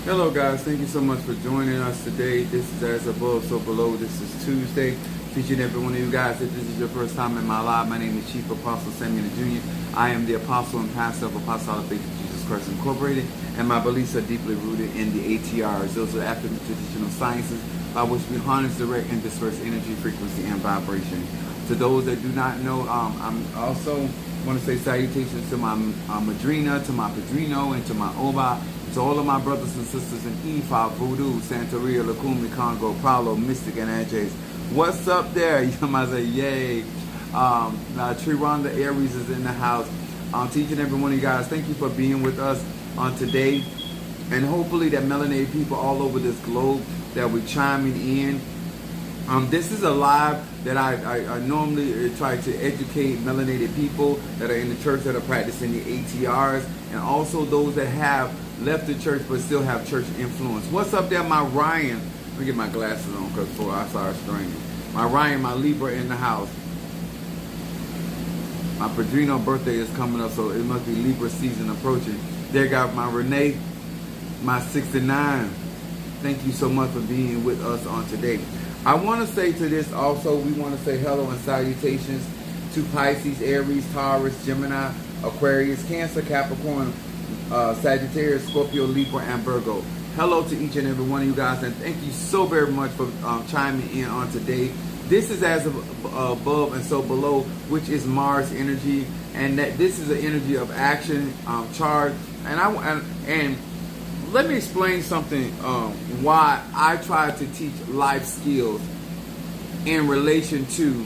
Hello guys, thank you so much for joining us today. This is As Above, So Below. This is Tuesday. Teaching every one of you guys, if this is your first time in my life, my name is Chief Apostle Samuel Jr. I am the apostle and pastor of Apostolic Faith of Jesus Christ Incorporated, and my beliefs are deeply rooted in the ATRs. Those are African traditional sciences by which we harness, direct, and disperse energy, frequency, and vibration. To those that do not know, I'm also want to say salutations to my madrina, to my padrino, and to my oba, to all of my brothers and sisters in Ifa, Voodoo, Santeria, Lukumi, Congo, Paulo, Mystic, and Ajays. What's up there? You might say, yay. Trironda Aries is in the house. Teaching every one of you guys, thank you for being with us on today. And hopefully that melanated people all over this globe that we're chiming in. This is a live that I normally try to educate melanated people that are in the church that are practicing the ATRs, and also those that have left the church but still have church influence. What's up there, my Ryan? Let me get my glasses on because before I start straining. My Ryan, my Libra in the house. My Padrino birthday is coming up, so it must be Libra season approaching. There got my Renee, my 69. Thank you so much for being with us on today. I want to say to this also, we want to say hello and salutations to Pisces, Aries, Taurus, Gemini, Aquarius, Cancer, Capricorn, Sagittarius, Scorpio, Libra, and Virgo. Hello to each and every one of you guys, and thank you so very much for chiming in on today. This is As Above and So Below, which is Mars energy, and that this is an energy of action, charge. And let me explain something why I try to teach life skills in relation to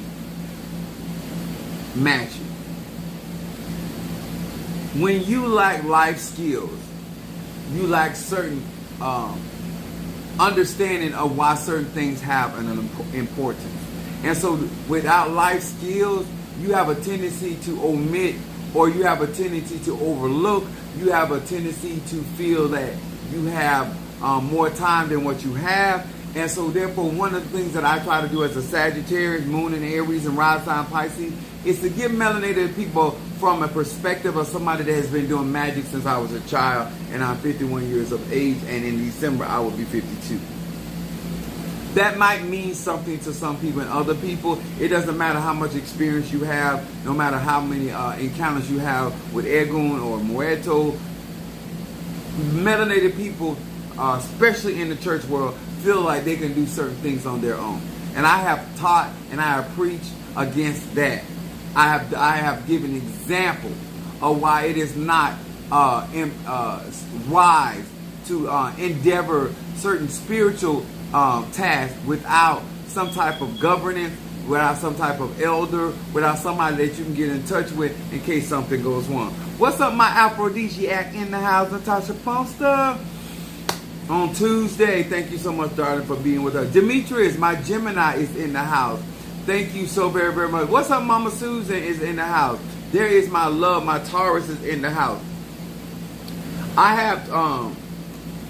magic. When you lack life skills, you lack certain understanding of why certain things have an importance. And so without life skills, you have a tendency to omit, or you have a tendency to overlook. You have a tendency to feel that you have more time than what you have. And so therefore, one of the things that I try to do as a Sagittarius, Moon in Aries, and Rising sign Pisces is to give melanated people from a perspective of somebody that has been doing magic since I was a child, and I'm 51 years of age, and in December I will be 52. That might mean something to some people and other people. It doesn't matter how much experience you have, no matter how many encounters you have with Egun or Muerto. Melanated people, especially in the church world, feel like they can do certain things on their own. And I have taught and I have preached against that. I have given examples of why it is not wise to endeavor certain spiritual tasks without some type of governance, without some type of elder, without somebody that you can get in touch with in case something goes wrong. What's up, my aphrodisiac in the house, Natasha Foster? On Tuesday, thank you so much, darling, for being with us. Demetrius, my Gemini, is in the house. Thank you so very, very much. What's up, Mama Susan is in the house. There is my love, my Taurus is in the house. I have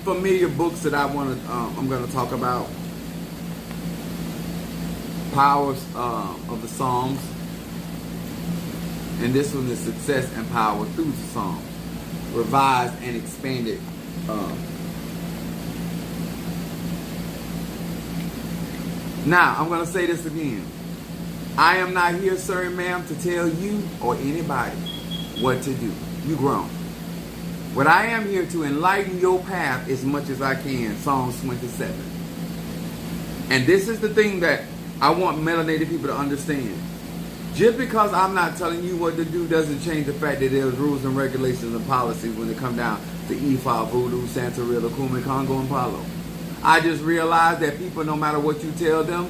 familiar books that I'm going to talk about. Powers of the Psalms. And this one is Success and Power through the Psalms. Revised and expanded. Now, I'm going to say this again. I am not here, sir and ma'am, to tell you or anybody what to do. You grown. What I am here to enlighten your path as much as I can. Psalms 27. And this is the thing that I want melanated people to understand. Just because I'm not telling you what to do doesn't change the fact that there's rules and regulations and policies when it comes down to Ifa, Voodoo, Santeria, Lukumi, Congo, and Palo. I just realized that people, no matter what you tell them,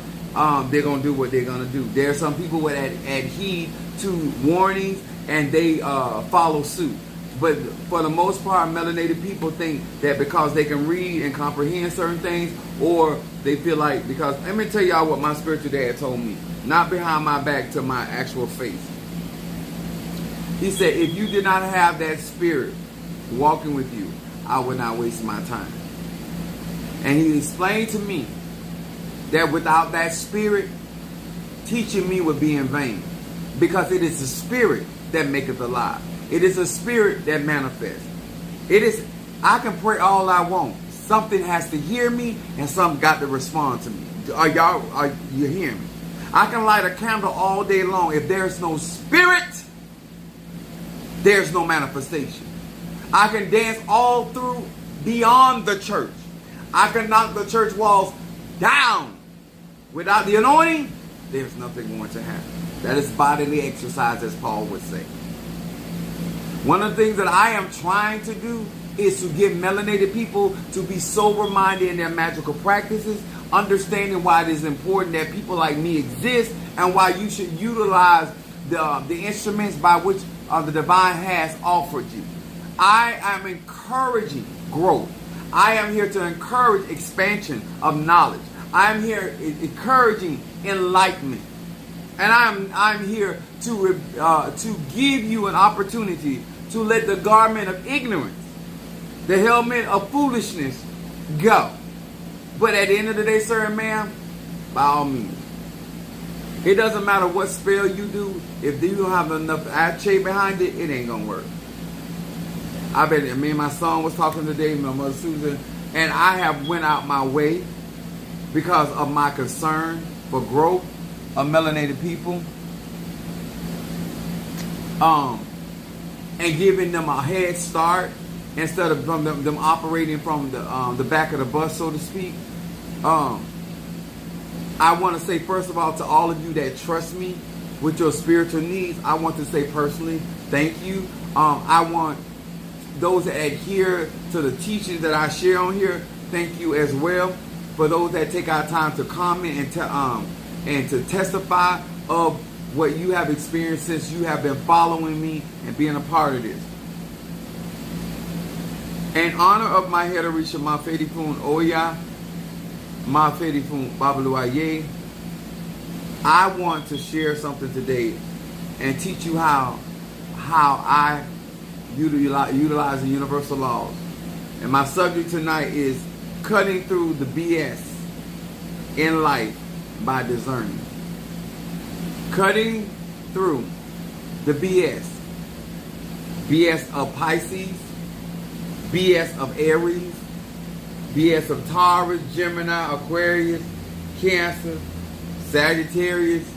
they're going to do what they're going to do. There are some people that adhere to warnings and they follow suit. But for the most part, melanated people think that because they can read and comprehend certain things, or they feel like, because, let me tell y'all what my spiritual dad told me. Not behind my back, to my actual face. He said, if you did not have that spirit walking with you, I would not waste my time. And he explained to me that without that spirit, teaching me would be in vain. Because it is the spirit that maketh alive. It is a spirit that manifests. It is, I can pray all I want. Something has to hear me, and something got to respond to me. Are you hearing me? I can light a candle all day long. If there's no spirit, there's no manifestation. I can dance all through beyond the church. I can knock the church walls down. Without the anointing, there's nothing going to happen. That is bodily exercise, as Paul would say. One of the things that I am trying to do is to get melanated people to be sober-minded in their magical practices, understanding why it is important that people like me exist, and why you should utilize the instruments by which the divine has offered you. I am encouraging growth. I am here to encourage expansion of knowledge. I am here encouraging enlightenment. And I'm here to give you an opportunity to let the garment of ignorance, the helmet of foolishness go. But at the end of the day, sir and ma'am, by all means, it doesn't matter what spell you do. If you don't have enough ache behind it, it ain't gonna work. I bet me and my son was talking today, my mother Susan, and I have went out my way because of my concern for growth of melanated people, and giving them a head start instead of them operating from the back of the bus, so to speak. I want to say, first of all, to all of you that trust me with your spiritual needs, I want to say personally, thank you. I want those that adhere to the teachings that I share on here, thank you as well. For those that take our time to comment and to testify of what you have experienced since you have been following me and being a part of this. In honor of my Hedarisha Mafedifun Oya, Mafedifun Babaluaye, I want to share something today and teach you how I utilize the universal laws. And my subject tonight is cutting through the BS in life by discerning. Cutting through the BS. BS of Pisces, BS of Aries, BS of Taurus, Gemini, Aquarius, Cancer, Sagittarius,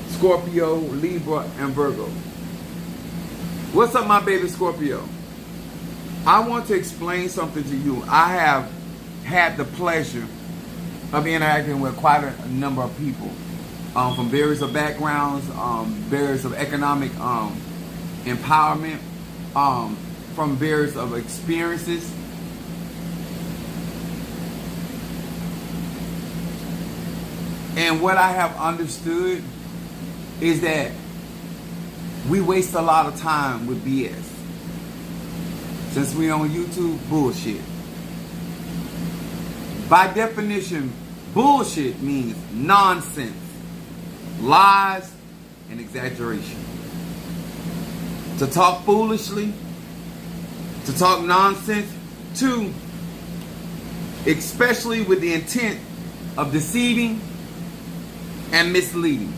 Scorpio, Libra, and Virgo. What's up, my baby Scorpio? I want to explain something to you. I have had the pleasure of interacting with quite a number of people from various of backgrounds, various of economic empowerment, from various of experiences. And what I have understood is that we waste a lot of time with BS. Since we on YouTube, bullshit. By definition, bullshit means nonsense, lies, and exaggeration. To talk foolishly, to talk nonsense, to especially with the intent of deceiving and misleading.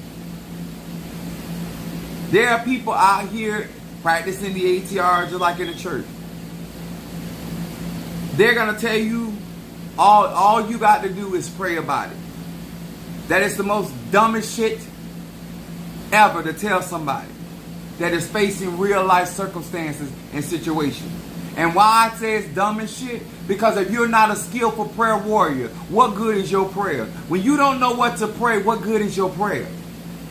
There are people out here practicing the ATR just like in the church. They're going to tell you all you got to do is pray about it. That is the most dumbest shit ever to tell somebody that is facing real life circumstances and situations. And why I say it's dumb as shit? Because if you're not a skillful prayer warrior, what good is your prayer? When you don't know what to pray, what good is your prayer?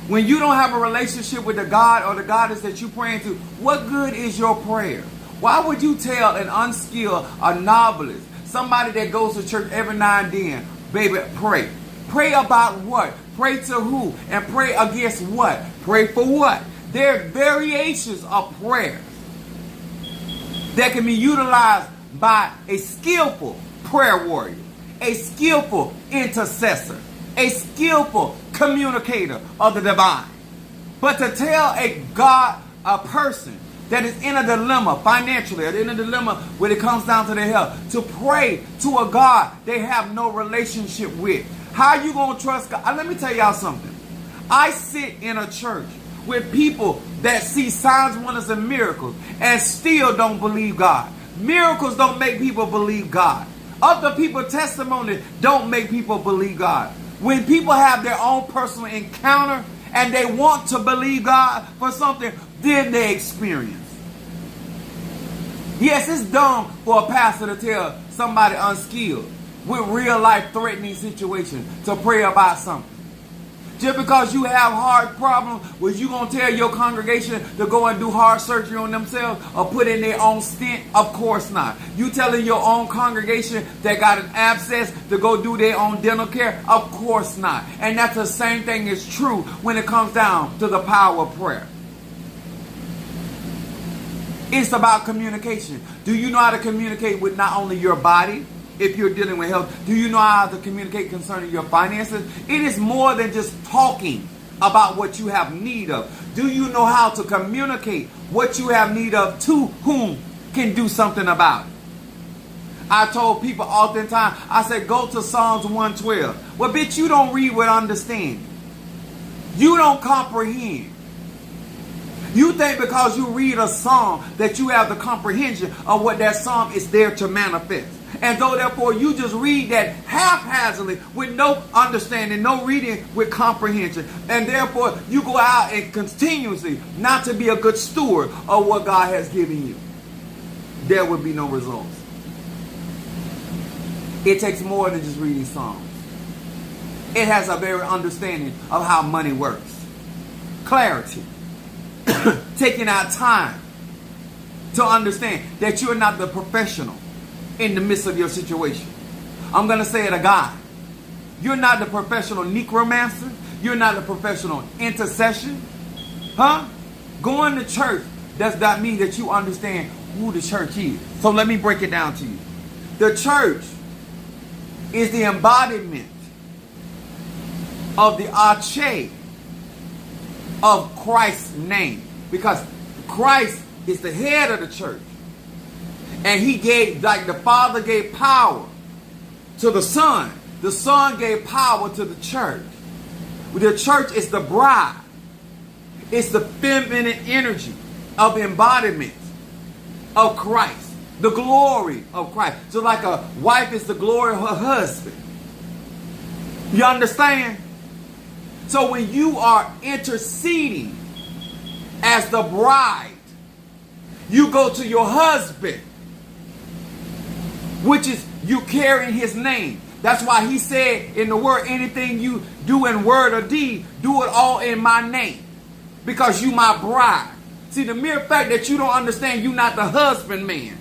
When you don't have a relationship with the God or the goddess that you're praying to, what good is your prayer? Why would you tell an unskilled, a novelist, somebody that goes to church every now and then, baby, pray? Pray about what? Pray to who? And pray against what? Pray for what? There are variations of prayer that can be utilized by a skillful prayer warrior, a skillful intercessor, a skillful communicator of the divine. But to tell a person that is in a dilemma financially, or in a dilemma when it comes down to their health, to pray to a God they have no relationship with, how you going to trust God? Let me tell y'all something. I sit in a church with people that see signs, wonders, and miracles and still don't believe God. Miracles don't make people believe God. Other people's testimony don't make people believe God. When people have their own personal encounter and they want to believe God for something, then they experience. Yes, it's dumb for a pastor to tell somebody unskilled with real life threatening situation to pray about something. Just because you have hard problems, was you going to tell your congregation to go and do heart surgery on themselves or put in their own stent? Of course not. You telling your own congregation that got an abscess to go do their own dental care? Of course not. And that's the same thing is true when it comes down to the power of prayer. It's about communication. Do you know how to communicate with not only your body, if you're dealing with health? Do you know how to communicate concerning your finances? It is more than just talking about what you have need of. Do you know how to communicate what you have need of to whom can do something about it? I told people oftentimes, I said, go to Psalms 112. Well, bitch, you don't read with understanding. You don't comprehend. You think because you read a psalm that you have the comprehension of what that psalm is there to manifest. And so therefore you just read that haphazardly with no understanding, no reading with comprehension. And therefore you go out and continuously not to be a good steward of what God has given you. There would be no results. It takes more than just reading psalms. It has a very understanding of how money works. Clarity. Taking out time to understand that you're not the professional in the midst of your situation. I'm going to say it a God. You're not the professional necromancer. You're not the professional intercession. Going to church does not mean that you understand who the church is. So let me break it down to you. The church is the embodiment of the arche of Christ's name. Because Christ is the head of the church. And he gave, like the Father gave power to the Son. The Son gave power to the church. The church is the bride. It's the feminine energy of embodiment of Christ. The glory of Christ. So like a wife is the glory of her husband. You understand? So when you are interceding as the bride, you go to your husband, which is you carrying his name. That's why he said in the word, anything you do in word or deed, do it all in my name. Because you my bride. See, the mere fact that you don't understand you're not the husband man.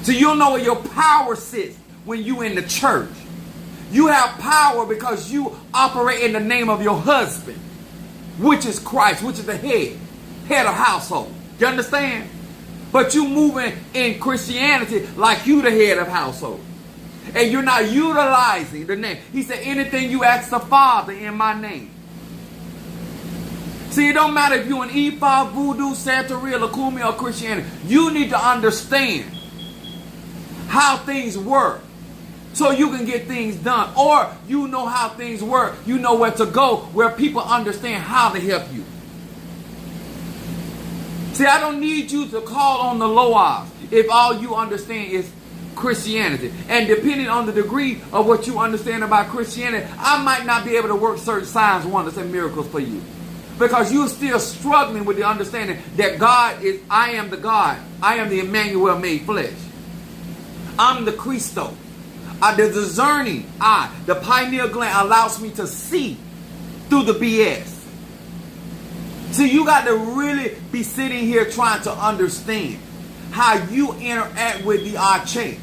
So you don't know where your power sits when you in the church. You have power because you operate in the name of your husband, which is Christ, which is the head of household. You understand? But you moving in Christianity like you the head of household. And you're not utilizing the name. He said, anything you ask the Father in my name. See, it don't matter if you're an Ifa, Voodoo, Santeria, Lakumi, or Christianity. You need to understand how things work so you can get things done. Or you know how things work. You know where to go where people understand how to help you. See, I don't need you to call on the Loas if all you understand is Christianity. And depending on the degree of what you understand about Christianity, I might not be able to work certain signs, wonders, and miracles for you. Because you're still struggling with the understanding that God is, I am the God. I am the Emmanuel made flesh. I'm the Christo. The discerning eye, the pineal gland allows me to see through the BS. So you got to really be sitting here trying to understand how you interact with the arche.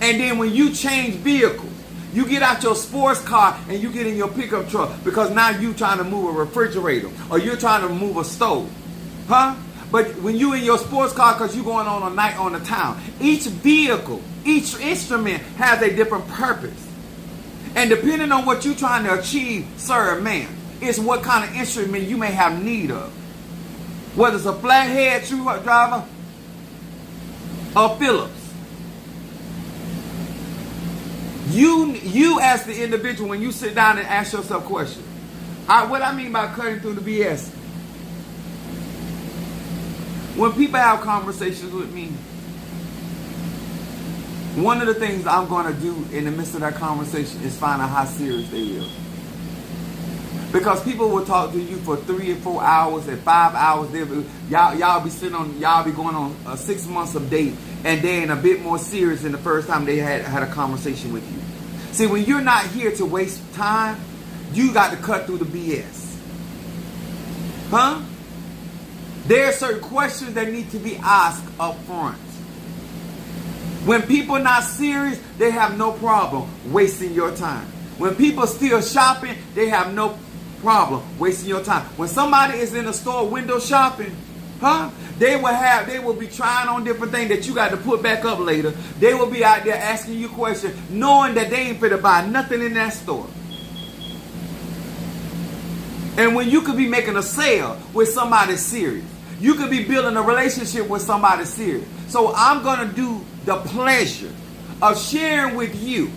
And then when you change vehicles, you get out your sports car and you get in your pickup truck because now you're trying to move a refrigerator or you're trying to move a stove. But when you in your sports car because you're going on a night on the town, each vehicle, each instrument has a different purpose. And depending on what you're trying to achieve, sir, man, it's what kind of instrument you may have need of. Whether it's a flathead screwdriver or Phillips. You as the individual, when you sit down and ask yourself questions. What I mean by cutting through the BS. When people have conversations with me, One of the things I'm going to do in the midst of that conversation is find out how serious they is. Because people will talk to you for 3 or 4 hours and 5 hours. Y'all be sitting on, y'all be going on 6 months of date, and they ain't a bit more serious than the first time they had a conversation with you. See, when you're not here to waste time, you got to cut through the BS. Huh? There are certain questions that need to be asked up front. When people are not serious, they have no problem wasting your time. When people still shopping, they have no problem wasting your time. When somebody is in a store window shopping, they will be trying on different things that you got to put back up later. They will be out there asking you questions, knowing that they ain't fit to buy nothing in that store. And when you could be making a sale with somebody serious, you could be building a relationship with somebody serious. So I'm going to do the pleasure of sharing with you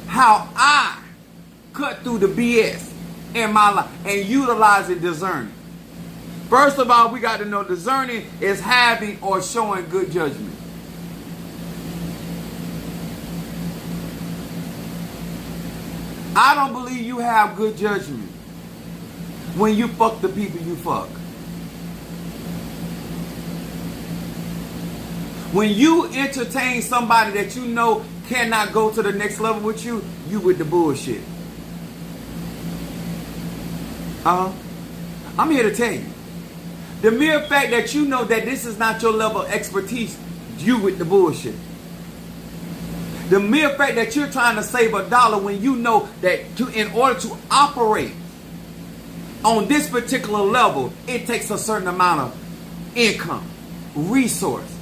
how I cut through the BS in my life and utilizing discerning. First of all, we got to know discerning is having or showing good judgment. I don't believe you have good judgment when you fuck the people you fuck. When you entertain somebody that you know cannot go to the next level with you, you with the bullshit. I'm here to tell you. The mere fact that you know that this is not your level of expertise, you with the bullshit. The mere fact that you're trying to save $1 when you know that in order to operate on this particular level, it takes a certain amount of income, resource.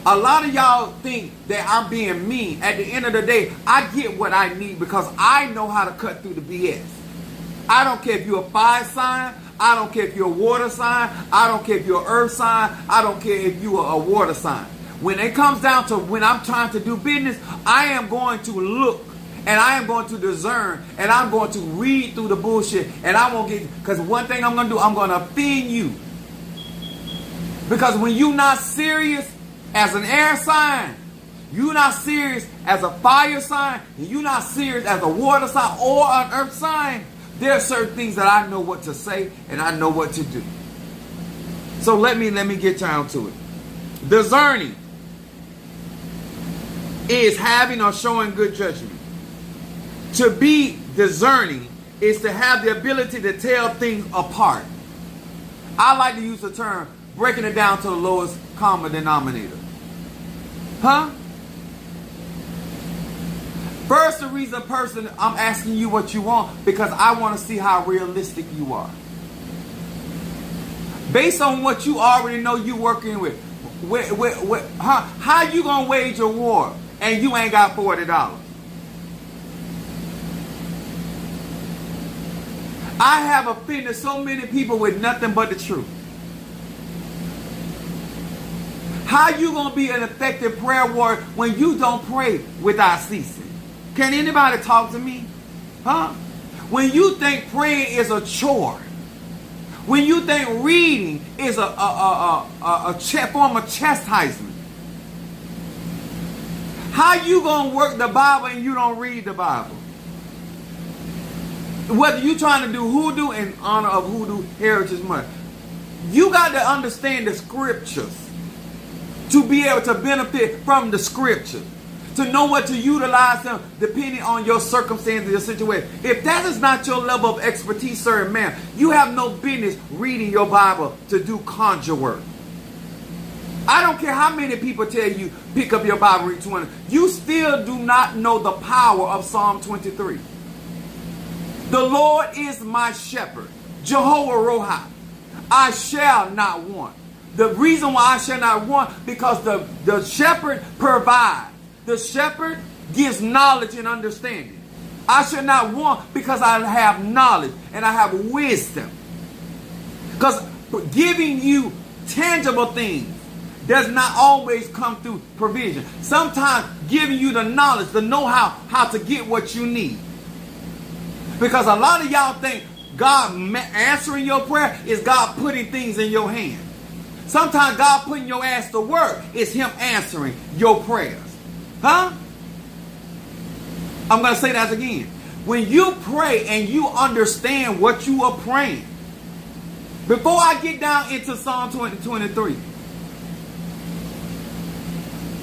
A lot of y'all think that I'm being mean. At the end of the day, I get what I need because I know how to cut through the BS. I don't care if you're a fire sign. I don't care if you're a water sign. I don't care if you're an earth sign. I don't care if you're a water sign. When it comes down to when I'm trying to do business, I am going to look and I am going to discern and I'm going to read through the bullshit and I won't get, because one thing I'm going to do, I'm going to offend you. Because when you're not serious as an air sign, you're not serious as a fire sign, and you're not serious as a water sign or an earth sign, there are certain things that I know what to say and I know what to do. So let me get down to it. Discerning is having or showing good judgment. To be discerning is to have the ability to tell things apart. I like to use the term breaking it down to the lowest common denominator. First, the reason person, I'm asking you what you want because I want to see how realistic you are. Based on what you already know you're working with, how you going to wage a war and you ain't got $40? I have offended so many people with nothing but the truth. How you going to be an effective prayer warrior when you don't pray without ceasing? Can anybody talk to me? When you think praying is a chore, when you think reading is a form of chastisement, how you going to work the Bible and you don't read the Bible? Whether you trying to do hoodoo in honor of Hoodoo Heritage Month, you got to understand the scriptures to be able to benefit from the scriptures, to know what to utilize them depending on your circumstances, your situation. If that is not your level of expertise, sir and ma'am, you have no business reading your Bible to do conjure work. I don't care how many people tell you pick up your Bible, read 20. You still do not know the power of Psalm 23. The Lord is my shepherd, Jehovah Rohi. I shall not want. The reason why I shall not want, because the shepherd provides. The shepherd gives knowledge and understanding. I shall not want because I have knowledge and I have wisdom. Because giving you tangible things does not always come through provision. Sometimes giving you the knowledge, the know-how, how to get what you need. Because a lot of y'all think God answering your prayer is God putting things in your hand. Sometimes God putting your ass to work is Him answering your prayers. Huh? I'm going to say that again. When you pray and you understand what you are praying, before I get down into Psalm 23,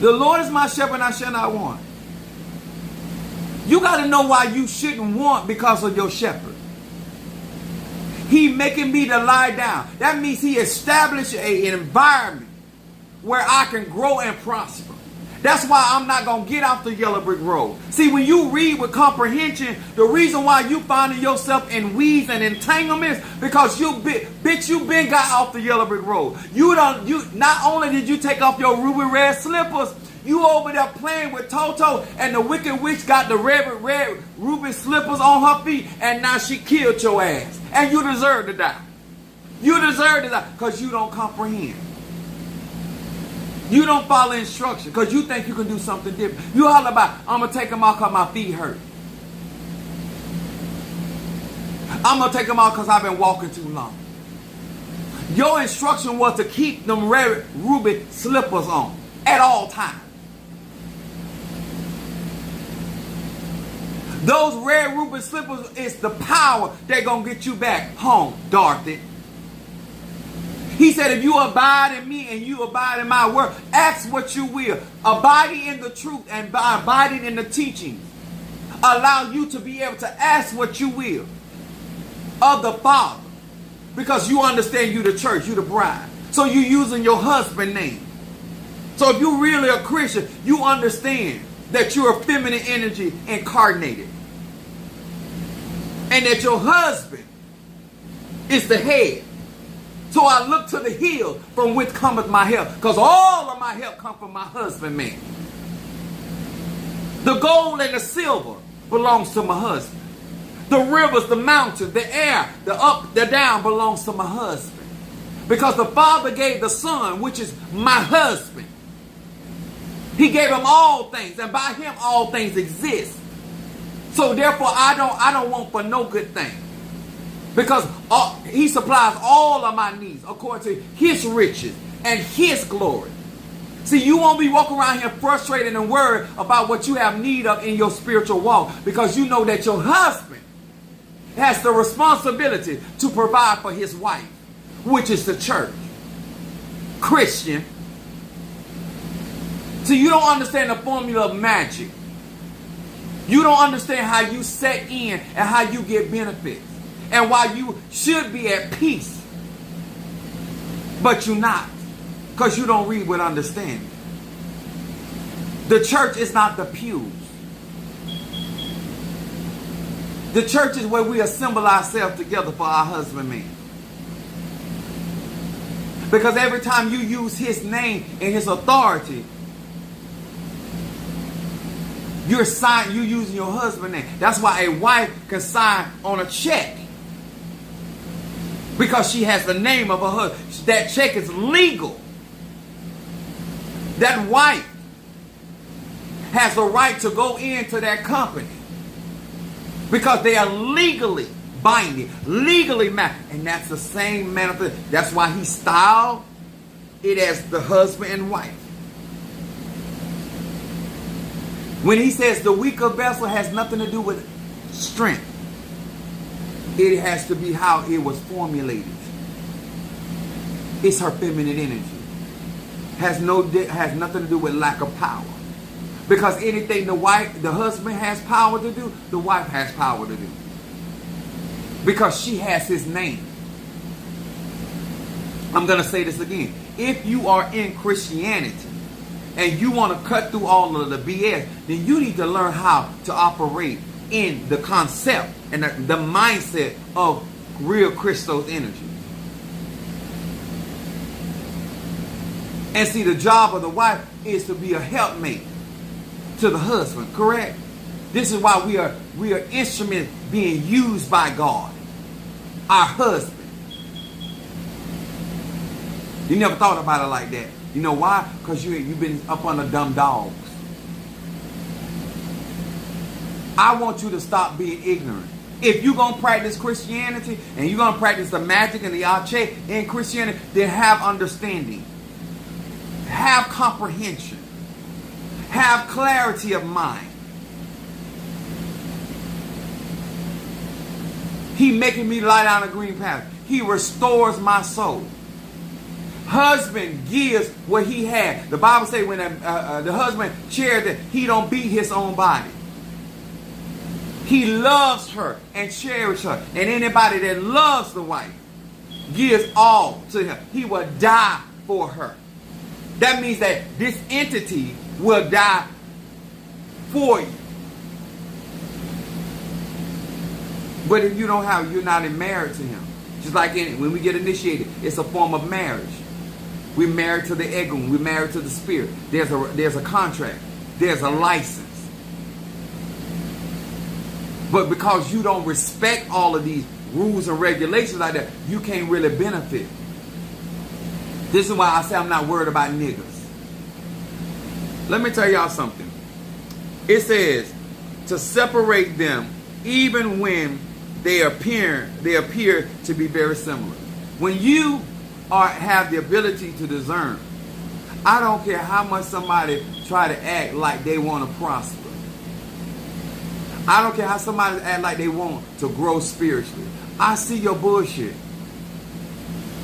the Lord is my shepherd and I shall not want. You got to know why you shouldn't want because of your shepherd. He making me to lie down. That means he established an environment where I can grow and prosper. That's why I'm not going to get off the yellow brick road. See, when you read with comprehension, the reason why you finding yourself in weeds and entanglements, because you been got off the yellow brick road. You not only did you take off your ruby red slippers, you over there playing with Toto, and the wicked witch got the red ruby slippers on her feet, and now she killed your ass. And you deserve to die. You deserve to die because you don't comprehend. You don't follow instruction because you think you can do something different. You holler about, I'm going to take them out because my feet hurt. I'm going to take them out because I've been walking too long. Your instruction was to keep them red ruby slippers on at all times. Those red ruby slippers is the power that's going to get you back home, Dorothy. He said, if you abide in me and you abide in my word, ask what you will. Abiding in the truth and by abiding in the teachings allow you to be able to ask what you will of the Father. Because you understand you the church, you the bride. So you're using your husband's name. So if you're really a Christian, you understand that you're a feminine energy incarnated. And that your husband is the head. So I look to the hill from which cometh my help. Because all of my help come from my husband, man. The gold and the silver belongs to my husband. The rivers, the mountains, the air, the up, the down belongs to my husband. Because the Father gave the Son, which is my husband. He gave him all things, and by him all things exist. So therefore I don't want for no good thing. Because he supplies all of my needs according to his riches and his glory. See, you won't be walking around here frustrated and worried about what you have need of in your spiritual walk, because you know that your husband has the responsibility to provide for his wife, which is the church. Christian. See, you don't understand the formula of magic. You don't understand how you set in and how you get benefits. And why you should be at peace. But you're not. Because you don't read with understanding. The church is not the pews. The church is where we assemble ourselves together for our husband man. Because every time you use his name and his authority, you're using your husband's name. That's why a wife can sign on a check. Because she has the name of her husband. That check is legal. That wife has the right to go into that company. Because they are legally binding. Legally married. And that's the same manifest. That's why he styled it as the husband and wife. When he says the weaker vessel has nothing to do with strength. It has to be how it was formulated. It's her feminine energy. Has nothing to do with lack of power. Because anything the husband has power to do, the wife has power to do. Because she has his name. I'm going to say this again. If you are in Christianity and you want to cut through all of the BS, then you need to learn how to operate in the concept and the mindset of real Christos energy. And see, the job of the wife is to be a helpmate to the husband, correct? This is why we are instruments being used by God. Our husband. You never thought about it like that. You know why? Because you've been up under dumb dogs. I want you to stop being ignorant. If you're going to practice Christianity and you're going to practice the magic and the arche in Christianity, then have understanding. Have comprehension. Have clarity of mind. He making me lie down a green path. He restores my soul. Husband gives what he had. The Bible says when the husband shares that he don't beat his own body. He loves her and cherishes her. And anybody that loves the wife gives all to him. He will die for her. That means that this entity will die for you. But if you don't have, you're not in marriage to him. Just like when we get initiated, it's a form of marriage. We're married to the ego. We're married to the spirit. There's a contract. There's a license. But because you don't respect all of these rules and regulations like that, you can't really benefit. This is why I say I'm not worried about niggas. Let me tell y'all something. It says to separate them even when they appear to be very similar. When you have the ability to discern, I don't care how much somebody try to act like they want to prosper. I don't care how somebody act like they want to grow spiritually. I see your bullshit.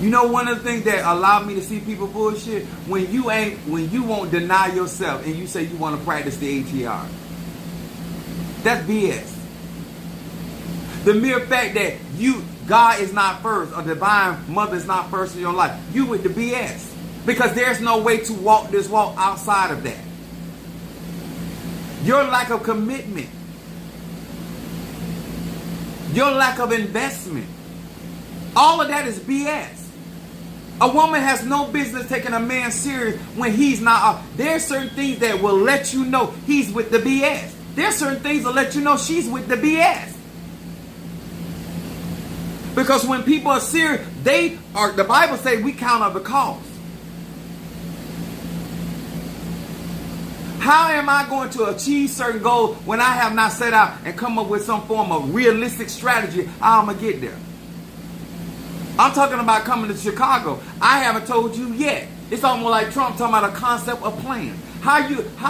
You know one of the things that allow me to see people bullshit? When you won't deny yourself and you say you want to practice the ATR. That's BS. The mere fact that God is not first, or divine mother is not first in your life, you with the BS. Because there's no way to walk this walk outside of that. Your lack of commitment. Your lack of investment. All of that is BS. A woman has no business taking a man serious when he's not. There's certain things that will let you know he's with the BS. There's certain things that let you know she's with the BS. Because when people are serious, the Bible says we count up the cost. How am I going to achieve certain goals when I have not set out and come up with some form of realistic strategy how I'm going to get there? I'm talking about coming to Chicago. I haven't told you yet. It's almost like Trump talking about a concept of plan. How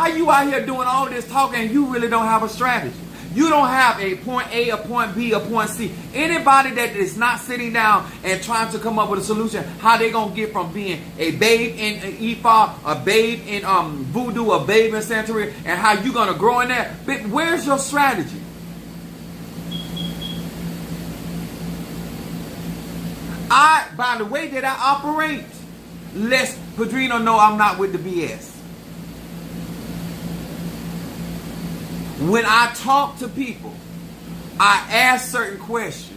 you out here doing all this talking and you really don't have a strategy? You don't have a point A, a point B, a point C. Anybody that is not sitting down and trying to come up with a solution, how they going to get from being a babe in Ifa, a babe in voodoo, a babe in Santeria, and how you going to grow in that? But where's your strategy? By the way that I operate, let Padrino know I'm not with the BS. When I talk to people, I ask certain questions.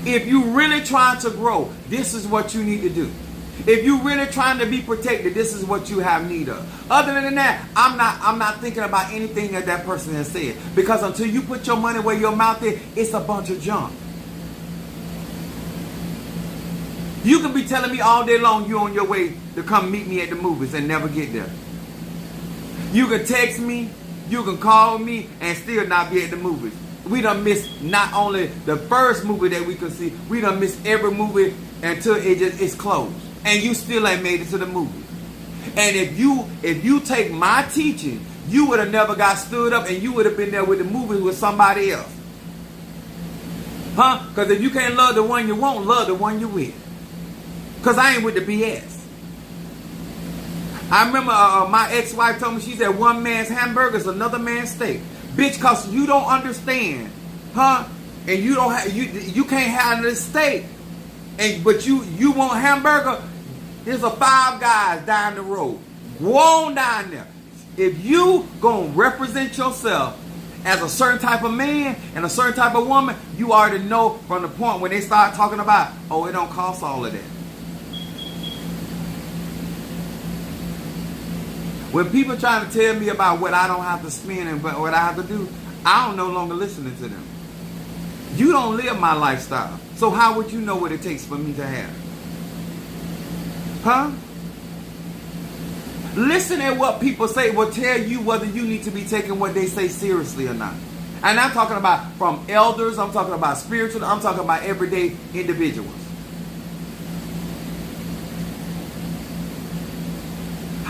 If you really trying to grow, this is what you need to do. If you really trying to be protected, this is what you have need of. Other than that, I'm not thinking about anything that person has said. Because until you put your money where your mouth is, it's a bunch of junk. You can be telling me all day long you're on your way to come meet me at the movies and never get there. You can text me, you can call me, and still not be at the movies. We done missed not only the first movie that we could see, we done missed every movie until it's closed. And you still ain't made it to the movie. And if you take my teaching, you would have never got stood up and you would have been there with the movies with somebody else. Huh? Because if you can't love the one you want, love the one you with. Because I ain't with the BS. I remember my ex-wife told me, she said, one man's hamburger is another man's steak. Bitch, because you don't understand, huh? And you don't have, you can't have this steak. But you want hamburger, there's a Five Guys down the road. Go on down there. If you gonna represent yourself as a certain type of man and a certain type of woman, you already know from the point when they start talking about, oh, it don't cost all of that. When people trying to tell me about what I don't have to spend and what I have to do, I don't no longer listening to them. You don't live my lifestyle. So how would you know what it takes for me to have? Huh? Listen at what people say will tell you whether you need to be taking what they say seriously or not. And I'm talking about from elders, I'm talking about spiritual, I'm talking about everyday individuals.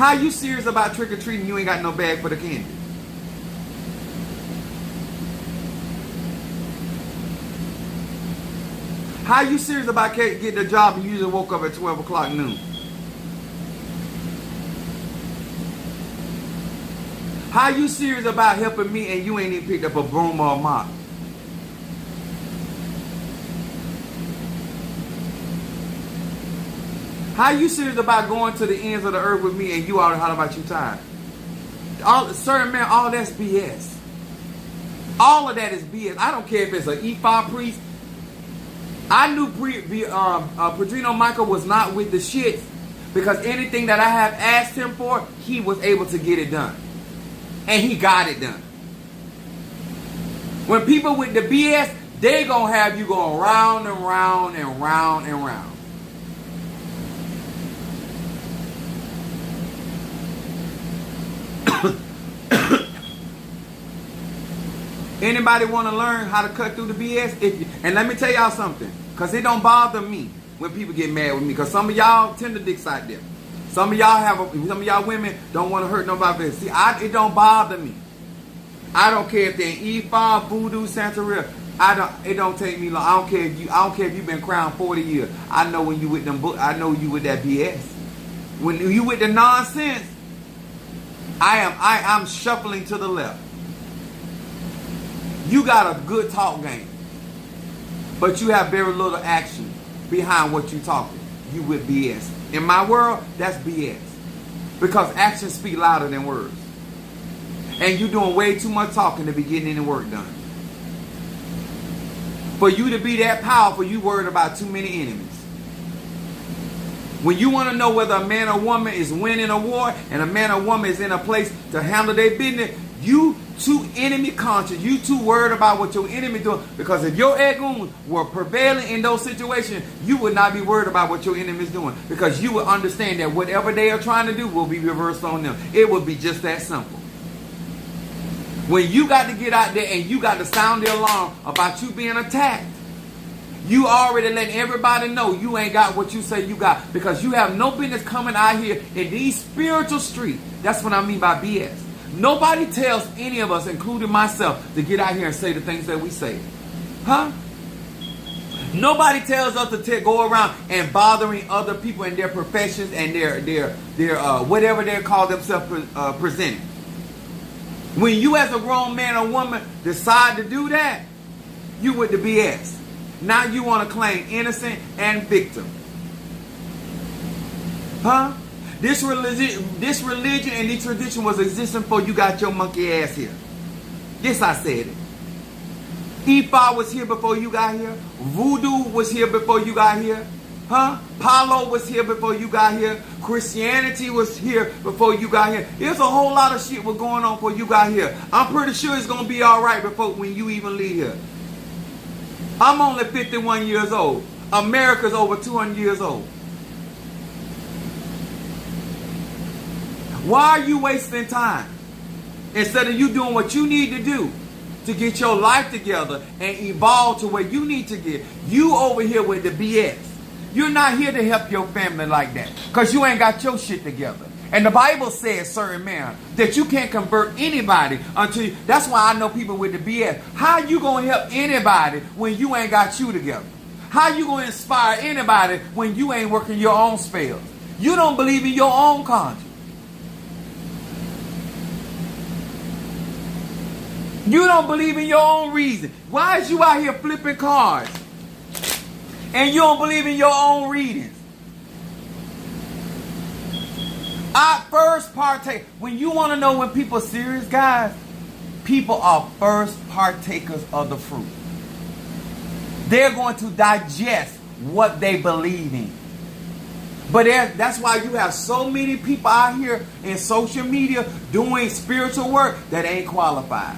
How you serious about trick-or-treating? You ain't got no bag for the candy. How you serious about getting a job and you just woke up at 12 o'clock noon? How you serious about helping me and you ain't even picked up a broom or a mop? How you serious about going to the ends of the earth with me and you already holler about you tired? Certain man, all that's BS. All of that is BS. I don't care if it's an E5 priest. I knew Pedrino Michael was not with the shits because anything that I have asked him for, he was able to get it done. And he got it done. When people with the BS, they gonna have you going round and round and round and round. Anybody want to learn how to cut through the BS? And let me tell y'all something, because it don't bother me when people get mad with me, because some of y'all tender dicks out there. Some of y'all women don't want to hurt nobody. See, it don't bother me. I don't care if they're E5, Voodoo, Santeria. It don't take me long. I don't care if you've been crowned 40 years. I know when you with them. I know you with that BS. When you with the nonsense, I'm shuffling to the left. You got a good talk game, but you have very little action behind what you talking. You with BS. In my world, that's BS. Because actions speak louder than words. And you doing way too much talking to be getting any work done. For you to be that powerful, you worried about too many enemies. When you want to know whether a man or woman is winning a war and a man or woman is in a place to handle their business, you too enemy conscious. You too worried about what your enemy doing. Because if your egoons were prevailing in those situations, you would not be worried about what your enemy is doing. Because you would understand that whatever they are trying to do will be reversed on them. It would be just that simple. When you got to get out there and you got to sound the alarm about you being attacked, you already letting everybody know you ain't got what you say you got. Because you have no business coming out here in these spiritual streets. That's what I mean by BS. Nobody tells any of us, including myself, to get out here and say the things that we say. Huh? Nobody tells us to go around and bothering other people in their professions and their whatever they call themselves presenting. When you as a grown man or woman decide to do that, you with the BS. Now you want to claim innocent and victim. Huh? This religion and this tradition was existing before you got your monkey ass here. Yes, I said it. Ifa was here before you got here. Voodoo was here before you got here. Huh? Palo was here before you got here. Christianity was here before you got here. There's a whole lot of shit was going on before you got here. I'm pretty sure it's going to be all right before when you even leave here. I'm only 51 years old. America's over 200 years old. Why are you wasting time? Instead of you doing what you need to do to get your life together and evolve to where you need to get. You over here with the BS. You're not here to help your family like that. Because you ain't got your shit together. And the Bible says, certain man, that you can't convert anybody until you. That's why I know people with the BS. How you going to help anybody when you ain't got you together? How you going to inspire anybody when you ain't working your own spells? You don't believe in your own conscience. You don't believe in your own reason. Why is you out here flipping cards? And you don't believe in your own readings. I first partake. When you want to know when people are serious, guys, people are first partakers of the fruit. They're going to digest what they believe in. But that's why you have so many people out here in social media doing spiritual work that ain't qualified.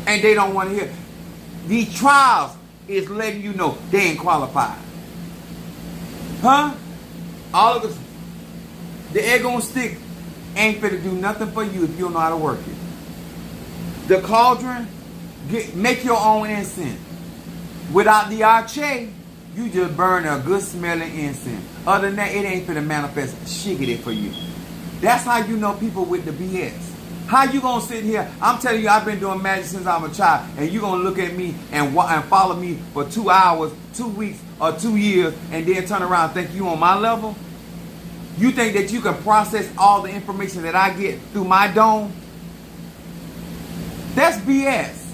And they don't want to hear. These trials is letting you know they ain't qualified. Huh? All of us. The egg on stick ain't finna do nothing for you if you don't know how to work it. The cauldron, make your own incense. Without the arche, you just burn a good smelling incense. Other than that, it ain't finna manifest shiggity for you. That's how you know people with the BS. How you gonna sit here? I'm telling you, I've been doing magic since I'm a child, and you gonna look at me and follow me for 2 hours, 2 weeks, or 2 years, and then turn around and think you on my level? You think that you can process all the information that I get through my dome? That's BS.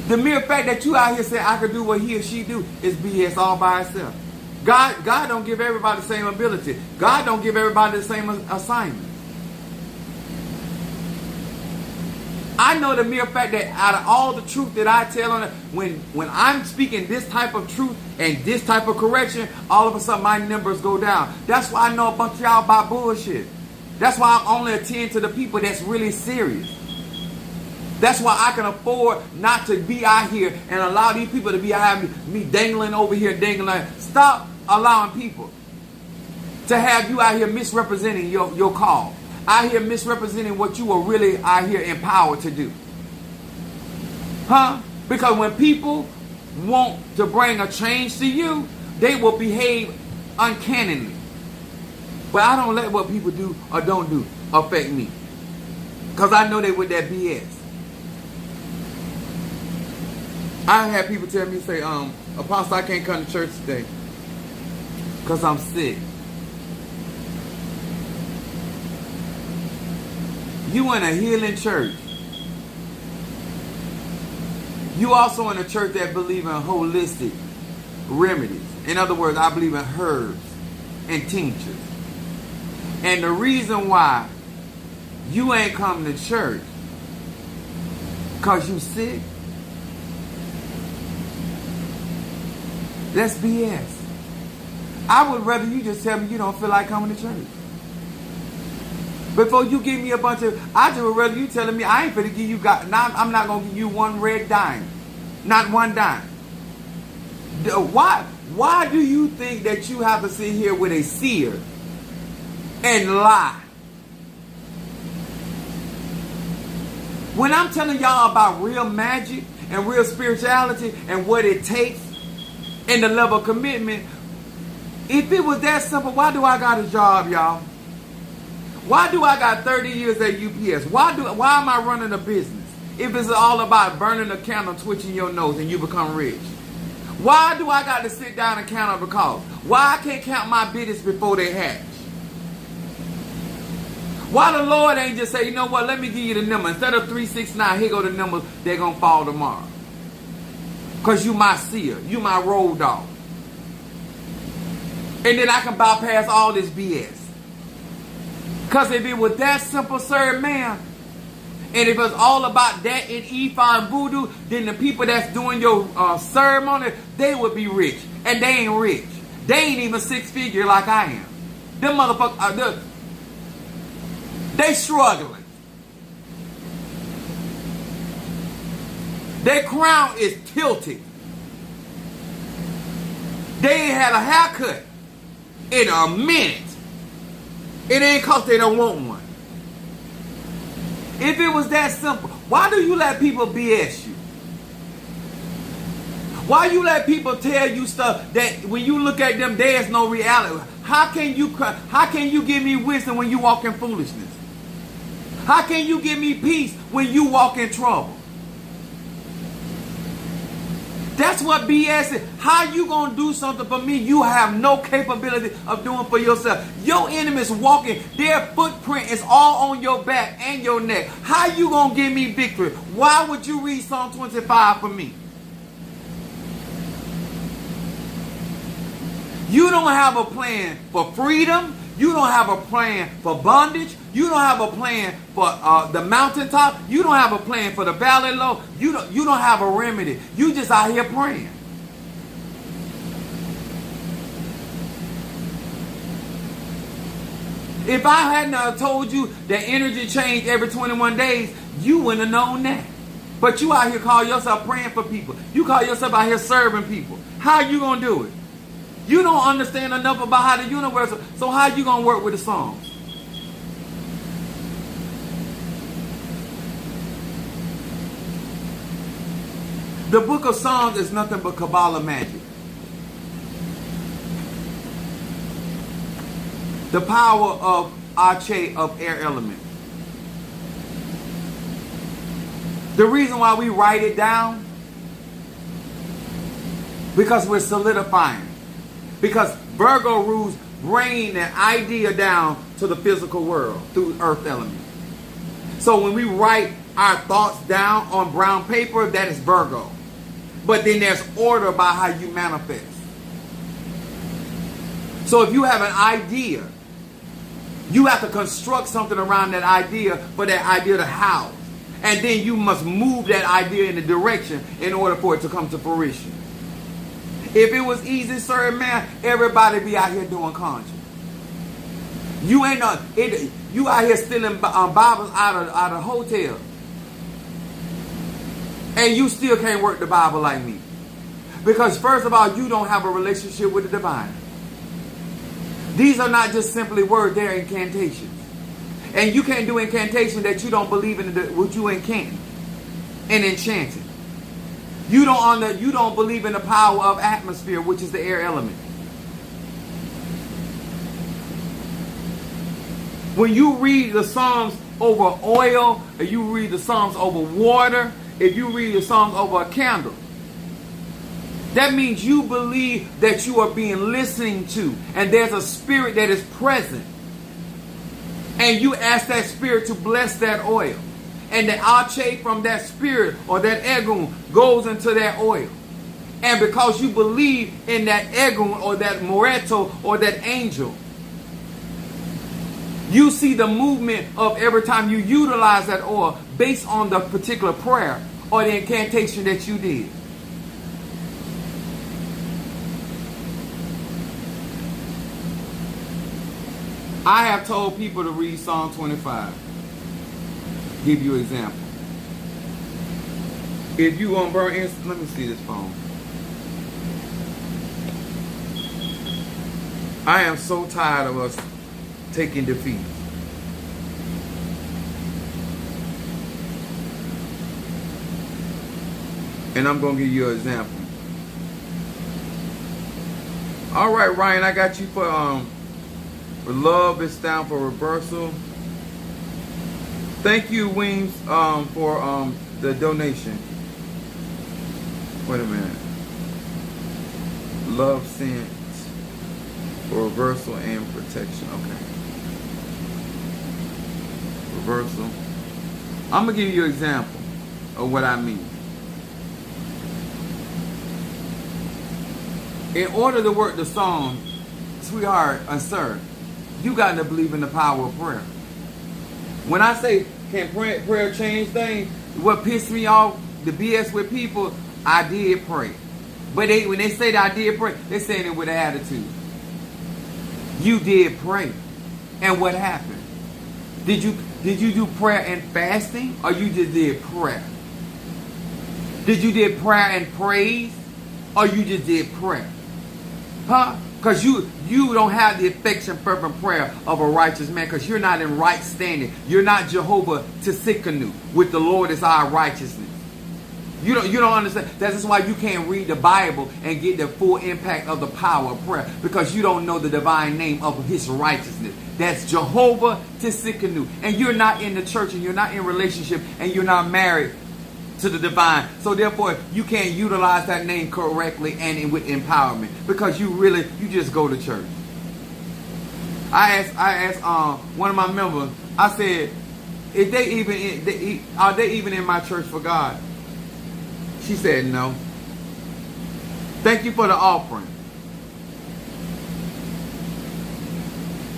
The mere fact that you out here saying I could do what he or she do is BS all by itself. God don't give everybody the same ability. God don't give everybody the same assignment. I know the mere fact that out of all the truth that I tell on it, when I'm speaking this type of truth and this type of correction, all of a sudden my numbers go down. That's why I know a bunch of y'all about bullshit. That's why I only attend to the people that's really serious. That's why I can afford not to be out here and allow these people to be out here, me dangling over here, dangling. Stop allowing people to have you out here misrepresenting your call. Out here misrepresenting what you were really out here empowered to do. Huh? Because when people want to bring a change to you, they will behave uncannily. But I don't let what people do or don't do affect me. Because I know they with that BS. I had people tell me, say, Apostle, I can't come to church today because I'm sick. You in a healing church. You also in a church that believe in holistic remedies. In other words, I believe in herbs and tinctures. And the reason why you ain't come to church because you sick, that's BS. I would rather you just tell me you don't feel like coming to church. Before you give me a bunch of, I just would rather you telling me I ain't finna give you, I'm not going to give you one red dime. Not one dime. Why do you think that you have to sit here with a seer and lie? When I'm telling y'all about real magic and real spirituality and what it takes and the level of commitment, if it was that simple, why do I got a job, y'all? Why do I got 30 years at UPS? Why am I running a business? If it's all about burning a candle, twitching your nose, and you become rich. Why do I got to sit down and count up the cost? Why I can't count my business before they hatch? Why the Lord ain't just say, you know what, let me give you the number. Instead of 369, here go the numbers, they're going to fall tomorrow. Because you my seer. You my road dog. And then I can bypass all this BS. Because if it was that simple, sir, ma'am, and if it's all about that and Ifa and voodoo, then the people that's doing your ceremony, they would be rich. And they ain't rich. They ain't even 6-figure like I am. Them motherfuckers, they struggling. Their crown is tilted. They ain't had a haircut in a minute. It ain't cause they don't want one. If it was that simple, why do you let people BS you? Why you let people tell you stuff that when you look at them, there's no reality? How can you give me wisdom when you walk in foolishness? How can you give me peace when you walk in trouble? That's what BS is. How you going to do something for me you have no capability of doing for yourself? Your enemies walking, their footprint is all on your back and your neck. How you going to give me victory? Why would you read Psalm 25 for me? You don't have a plan for freedom. You don't have a plan for bondage. You don't have a plan for the mountaintop. You don't have a plan for the valley low. You don't have a remedy. You just out here praying. If I hadn't told you that energy changed every 21 days, you wouldn't have known that. But you out here call yourself praying for people. You call yourself out here serving people. How you going to do it? You don't understand enough about how the universe, so how you going to work with the Psalms? The book of Psalms is nothing but Kabbalah magic. The power of Ache of air element. The reason why we write it down, because we're solidifying. Because Virgo rules bringing an idea down to the physical world through earth element. So when we write our thoughts down on brown paper, that is Virgo. But then there's order by how you manifest. So if you have an idea, you have to construct something around that idea for that idea to house. And then you must move that idea in a direction in order for it to come to fruition. If it was easy, sir, man, everybody be out here doing conjure. You ain't no, you out here stealing Bibles out of hotels. And you still can't work the Bible like me. Because first of all, you don't have a relationship with the divine. These are not just simply words, they're incantations. And you can't do incantation that you don't believe in what you incant and enchanting. You don't believe in the power of atmosphere, which is the air element. When you read the Psalms over oil, or you read the Psalms over water, if you read the Psalms over a candle, that means you believe that you are being listened to, and there's a spirit that is present. And you ask that spirit to bless that oil. And the ache from that spirit or that egun goes into that oil. And because you believe in that egun or that moreto or that angel, you see the movement of every time you utilize that oil based on the particular prayer or the incantation that you did. I have told people to read Psalm 25. Give you an example. If you want to burn incense, let me see this phone. I am so tired of us taking defeat. And I'm going to give you an example. All right, Ryan, I got you for love is down for reversal. Thank you, Wings, for the donation. Wait a minute. Love sent for reversal and protection. Okay. Reversal. I'm going to give you an example of what I mean. In order to work the song, sweetheart, sir, you got to believe in the power of prayer. When I say, can prayer change things? What pissed me off, the BS with people, I did pray. But when they say that I did pray, they're saying it with an attitude. You did pray. And what happened? Did you do prayer and fasting, or you just did prayer? Did you did prayer and praise, or you just did prayer? Huh? Because you don't have the affection, fervent prayer of a righteous man, because you're not in right standing. You're not Jehovah Tsidkenu, with the Lord is our righteousness. You don't understand. That's why you can't read the Bible and get the full impact of the power of prayer, because you don't know the divine name of his righteousness. That's Jehovah Tsidkenu. And you're not in the church, and you're not in relationship, and you're not married to the divine. So therefore, you can't utilize that name correctly and with empowerment, because you just go to church. I asked one of my members, I said, are they even in my church for God? She said no. Thank you for the offering.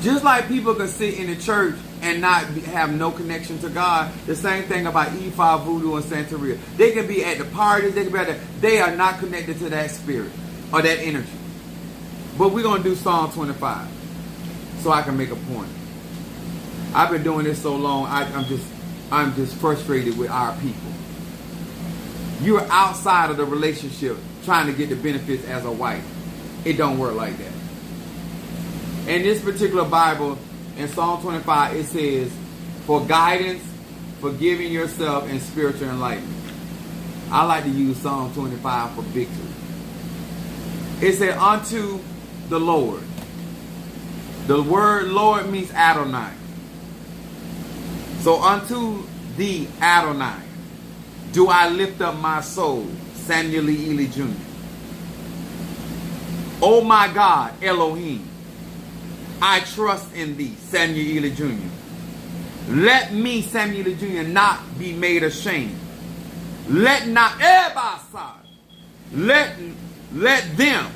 Just like people can sit in the church and not have no connection to God, the same thing about Ifa, Voodoo, and Santeria. They can be at the parties, they can be they are not connected to that spirit or that energy. But we're going to do Psalm 25 so I can make a point. I've been doing this so long, I'm just frustrated with our people. You're outside of the relationship trying to get the benefits as a wife. It don't work like that. In this particular Bible, in Psalm 25, it says, for guidance, forgiving yourself, and spiritual enlightenment. I like to use Psalm 25 for victory. It said, unto the Lord The word Lord means Adonai. So unto thee, Adonai, do I lift up my soul, Samuel Lee Ely Jr. Oh my God, Elohim, I trust in thee, Samuel Ely Jr. Let me, Samuel Ely Jr., not be made ashamed. Let not, let them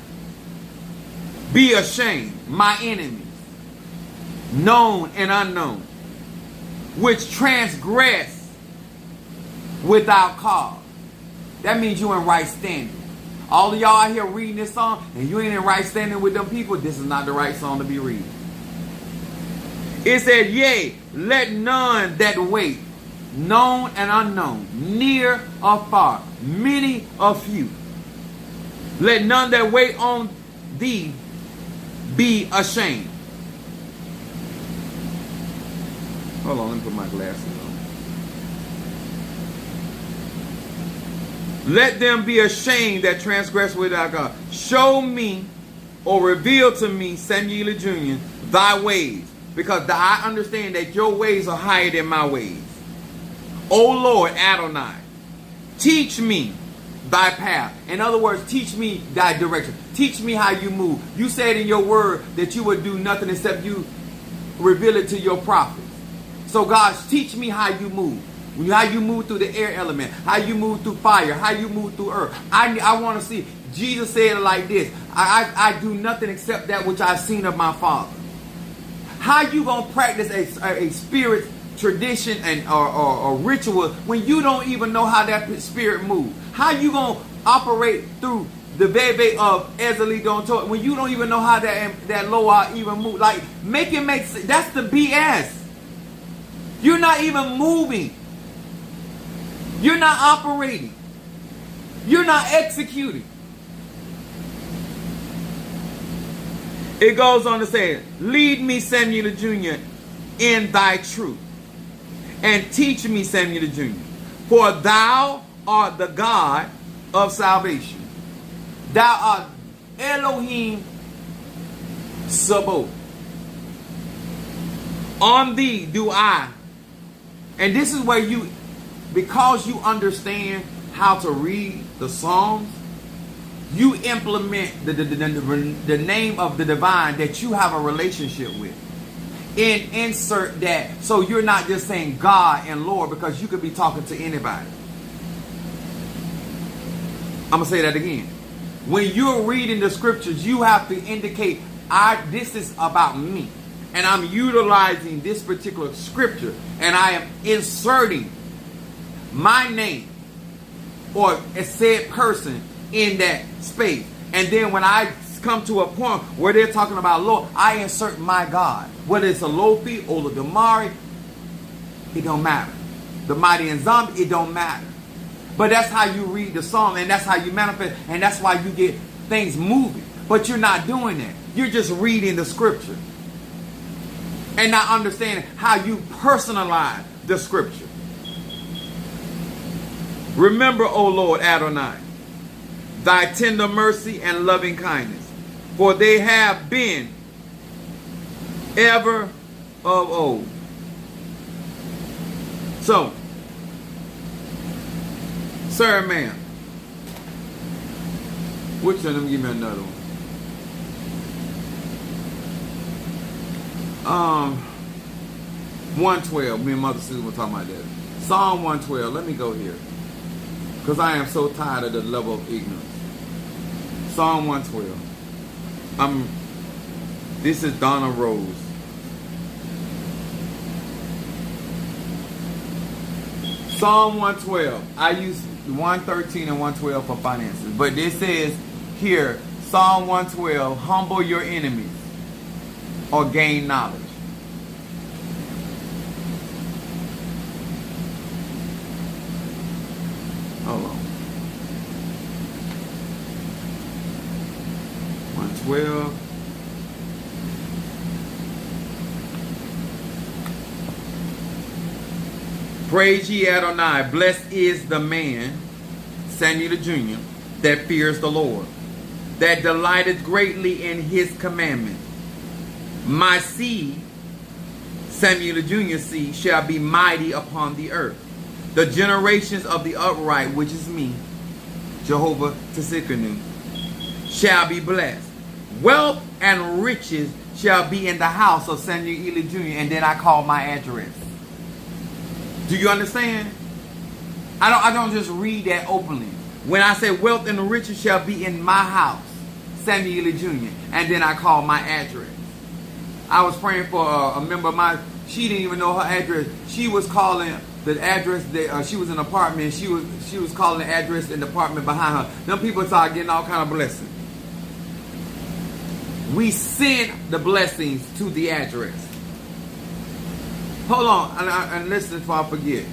be ashamed, my enemies, known and unknown, which transgress without cause. That means you in right standing. All of y'all out here reading this song and you ain't in right standing with them people, this is not the right song to be reading. It said, yea, let none that wait, known and unknown, near or far, many or few, let none that wait on thee be ashamed. Hold on, let me put my glasses on. Let them be ashamed that transgress without God. Show me or reveal to me, Samuel Jr., thy ways, because I understand that your ways are higher than my ways. O Lord Adonai, teach me thy path. In other words, teach me thy direction. Teach me how you move. You said in your word that you would do nothing except you reveal it to your prophets. So God, teach me how you move. How you move through the air element. How you move through fire. How you move through earth. I want to see. Jesus said it like this. I do nothing except that which I've seen of my Father. How you going to practice a spirit tradition and or ritual when you don't even know how that spirit moves? How you going to operate through the bebe of Ezeli don't talk when you don't even know how that loa even move? Like, make it make sense. That's the BS. You're not even moving. You're not operating. You're not executing. It goes on to say, lead me, Samuel Jr., in thy truth, and teach me, Samuel Jr., for thou art the God of salvation. Thou art Elohim Sabaoth. On thee do I. And this is where you, because you understand how to read the Psalms, you implement the name of the divine that you have a relationship with. And insert that so you're not just saying God and Lord, because you could be talking to anybody. I'm going to say that again. When you're reading the scriptures, you have to indicate, this is about me. And I'm utilizing this particular scripture. And I am inserting my name or a said person in that space. And then when I come to a point where they're talking about Lord, I insert my God. Whether it's a Lofi or the Damari, it don't matter. The mighty and zombie, it don't matter. But that's how you read the song, and that's how you manifest, and that's why you get things moving. But you're not doing that. You're just reading the scripture and not understanding how you personalize the scripture. Remember, O Lord Adonai, thy tender mercy and loving kindness, for they have been ever of old. So, sir, ma'am, which one of them? Give me another one. 112. Me and Mother Susan were talking about that. Psalm 112. Let me go here, because I am so tired of the level of ignorance. Psalm 112. This is Donna Rose. Psalm 112. I use 113 and 112 for finances. But this says here, Psalm 112, humble your enemies or gain knowledge. Hold on. 112. Praise ye Adonai. Blessed is the man, Samuel Jr., that fears the Lord, that delighteth greatly in his commandment. My seed, Samuel Jr. seed, shall be mighty upon the earth. The generations of the upright, which is me, Jehovah Tsidkenu, shall be blessed. Wealth and riches shall be in the house of Samuel Ely Jr. And then I call my address. Do you understand? I don't just read that openly. When I say wealth and riches shall be in my house, Samuel Ely Jr., and then I call my address. I was praying for a member of mine. She didn't even know her address. She was calling the address that she was in an apartment. She was calling the address in the apartment behind her. Them people started getting all kind of blessings. We send the blessings to the address. Hold on and listen before I forget.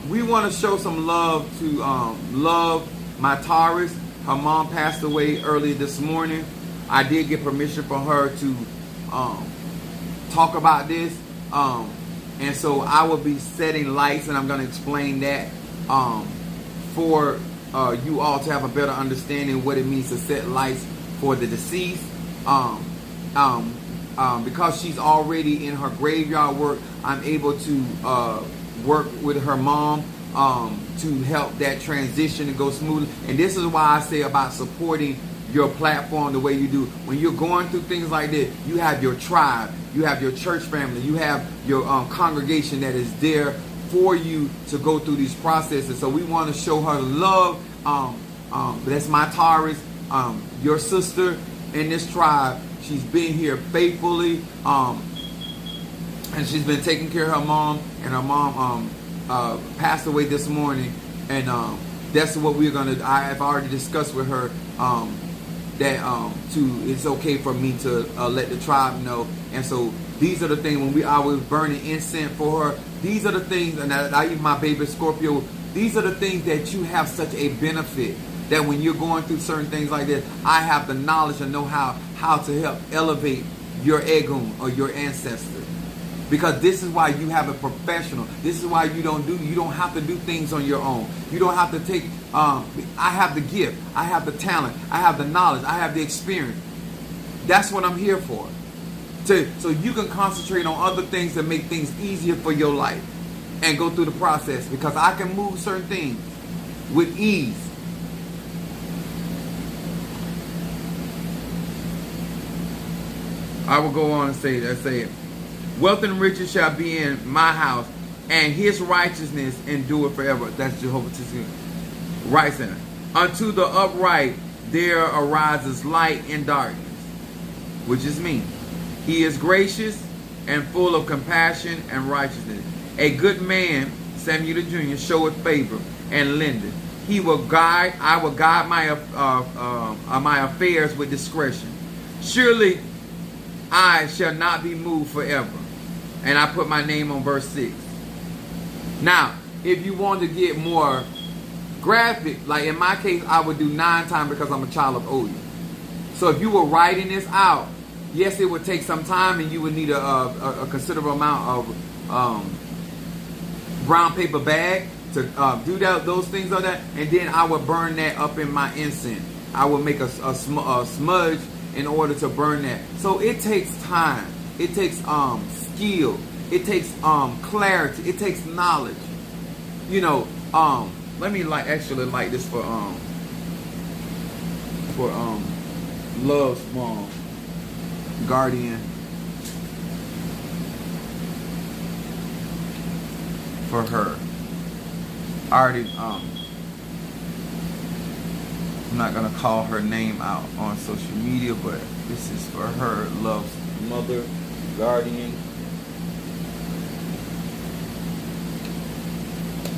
We want to show some love to Love My Taurus. Her mom passed away early this morning. I did get permission from her to talk about this. And so I will be setting lights, and I'm going to explain that for you all to have a better understanding of what it means to set lights for the deceased. Because she's already in her graveyard work, I'm able to work with her mom to help that transition to go smoothly. And this is why I say about supporting your platform the way you do. When you're going through things like this, you have your tribe, you have your church family, you have your congregation that is there for you to go through these processes. So we want to show her love. That's my Taurus, your sister in this tribe. She's been here faithfully, and she's been taking care of her mom. And her mom passed away this morning, and that's what we're gonna. I have already discussed with her that it's okay for me to let the tribe know. And so these are the things when I was burning incense for her. These are the things, and I even my baby Scorpio. These are the things that you have such a benefit. That when you're going through certain things like this, I have the knowledge and know how to help elevate your egun or your ancestor. Because this is why you have a professional. This is why you don't have to do things on your own. You don't have to take, I have the gift, I have the talent, I have the knowledge, I have the experience. That's what I'm here for. So you can concentrate on other things that make things easier for your life and go through the process, because I can move certain things with ease. I will go on and say it. Wealth and riches shall be in my house, and his righteousness endure forever. That's Jehovah Tsidkenu. Right center. Unto the upright there arises light in darkness, which is me. He is gracious and full of compassion and righteousness. A good man, Samuel Jr., showeth favor and lendeth. I will guide my affairs with discretion. Surely I shall not be moved forever. And I put my name on verse 6. Now, if you want to get more graphic, like in my case, I would do 9 times because I'm a child of Odin. So if you were writing this out, yes, it would take some time, and you would need a considerable amount of brown paper bag to do those things like that. And then I would burn that up in my incense. I would make a smudge in order to burn that. So it takes time. It takes skill. It takes clarity. It takes knowledge. You know, let me actually light this for Love's mom, guardian, for her. I already I'm not gonna call her name out on social media, but this is for her, Love's mother, guardian.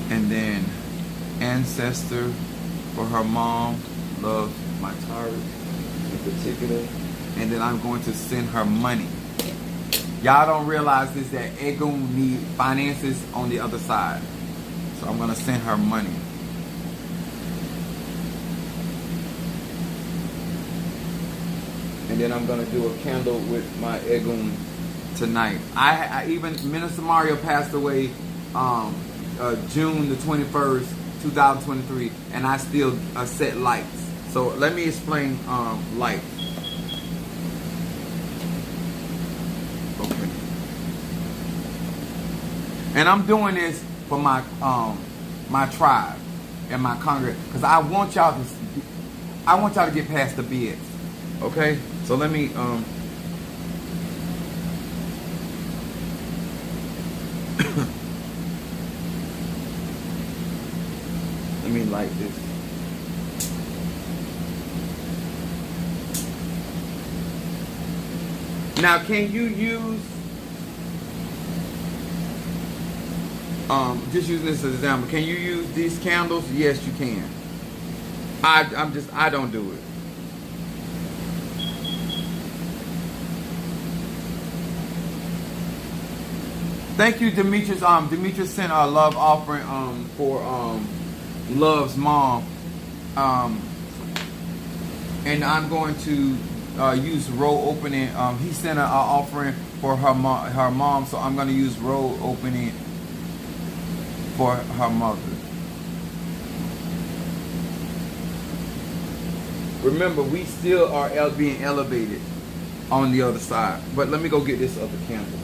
And then ancestor for her mom, Love My Taurus in particular. And then I'm going to send her money. Y'all don't realize this, that Egun need finances on the other side. So I'm gonna send her money. And then I'm gonna do a candle with my Egun tonight. I even Minister Mario passed away June the 21st, 2023, and I still set lights. So let me explain light. And I'm doing this for my my tribe and my congregation, because I want y'all to get past the BS. Okay? So let me let me light this. Now, can you use just using this as an example, can you use these candles? Yes, you can. I don't do it. Thank you, Demetrius. Demetrius sent a love offering for Love's mom. And I'm going to use roll opening. He sent an offering for her mom, so I'm going to use roll opening for her mother. Remember, we still are being elevated on the other side. But let me go get this other candle.